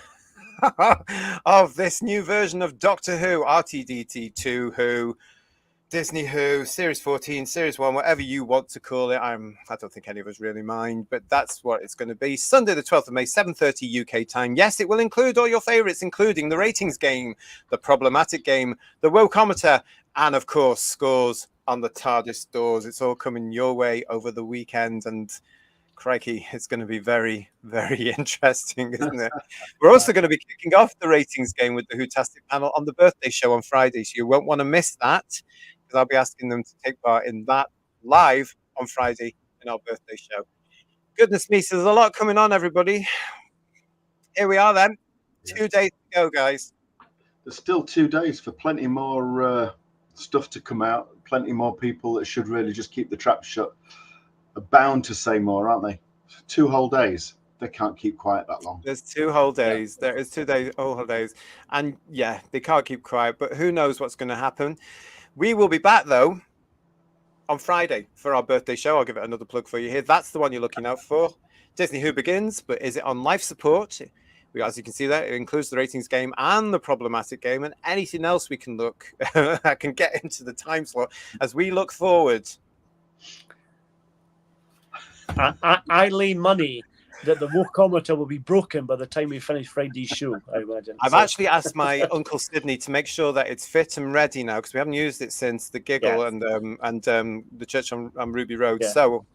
of this new version of Doctor Who, RTDT2 Who, Disney Who, Series 14, Series 1, whatever you want to call it. I don't think any of us really mind, but that's what it's going to be. Sunday, the 12th of May, 7:30 UK time. Yes, it will include all your favorites, including the ratings game, the problematic game, the wokeometer, and of course, scores on the TARDIS doors. It's all coming your way over the weekend, and crikey, it's going to be very, very interesting, isn't it? We're also going to be kicking off the ratings game with the Whotastic panel on the birthday show on Friday, so you won't want to miss that, because I'll be asking them to take part in that live on Friday in our birthday show. Goodness me, so there's a lot coming on, everybody. Here we are then. 2 days to go, guys. There's still 2 days for plenty more stuff to come out. Plenty more people that should really just keep the trap shut are bound to say more, aren't they? 2 whole days. They can't keep quiet that long. There's 2 whole days. There is 2 days, whole days. And yeah, they can't keep quiet, but who knows what's going to happen. We will be back, though, on Friday for our birthday show. I'll give it another plug for you here. That's the one you're looking out for. Disney Who Begins, but is it on life support? As you can see there, it includes the ratings game and the problematic game and anything else we can look. I can get into the time slot as we look forward. I lay money that the wokeometer will be broken by the time we finish Friday's show, I imagine. I've actually asked my Uncle Sydney to make sure that it's fit and ready now, because we haven't used it since the giggle and the church on Ruby Road. Yeah. So,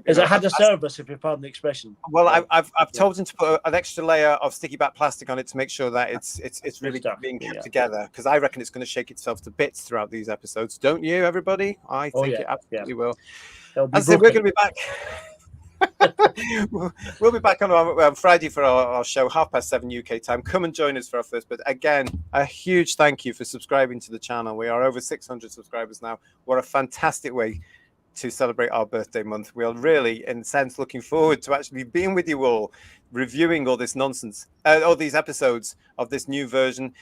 has it had a service, if you pardon the expression? Well, I've told him to put an extra layer of sticky back plastic on it to make sure that it's really being kept together, because I reckon it's going to shake itself to bits throughout these episodes. Don't you, everybody? I think it absolutely will. As I said, we're going to be back. We'll be back on Friday for our show, 7:30 UK time. Come and join us for our first. But again, a huge thank you for subscribing to the channel. We are over 600 subscribers now. What a fantastic way to celebrate our birthday month. We are really, in a sense, looking forward to actually being with you all, reviewing all this nonsense, all these episodes of this new version.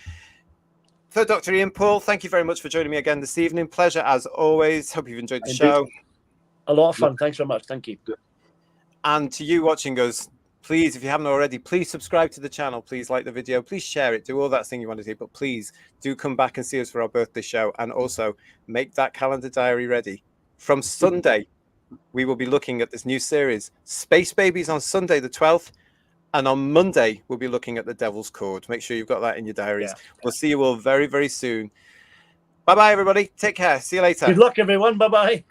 Third Doctor Ian, Paul, thank you very much for joining me again this evening. Pleasure as always. Hope you've enjoyed the show. A lot of fun. Thanks very much. Thank you. And to you watching us, please, if you haven't already, please subscribe to the channel. Please like the video. Please share it. Do all that thing you want to do. But please do come back and see us for our birthday show. And also make that calendar diary ready. From Sunday, we will be looking at this new series, Space Babies, on Sunday the 12th. And on Monday, we'll be looking at The Devil's Cord. Make sure you've got that in your diaries. Yeah. We'll see you all very, very soon. Bye-bye, everybody. Take care. See you later. Good luck, everyone. Bye-bye.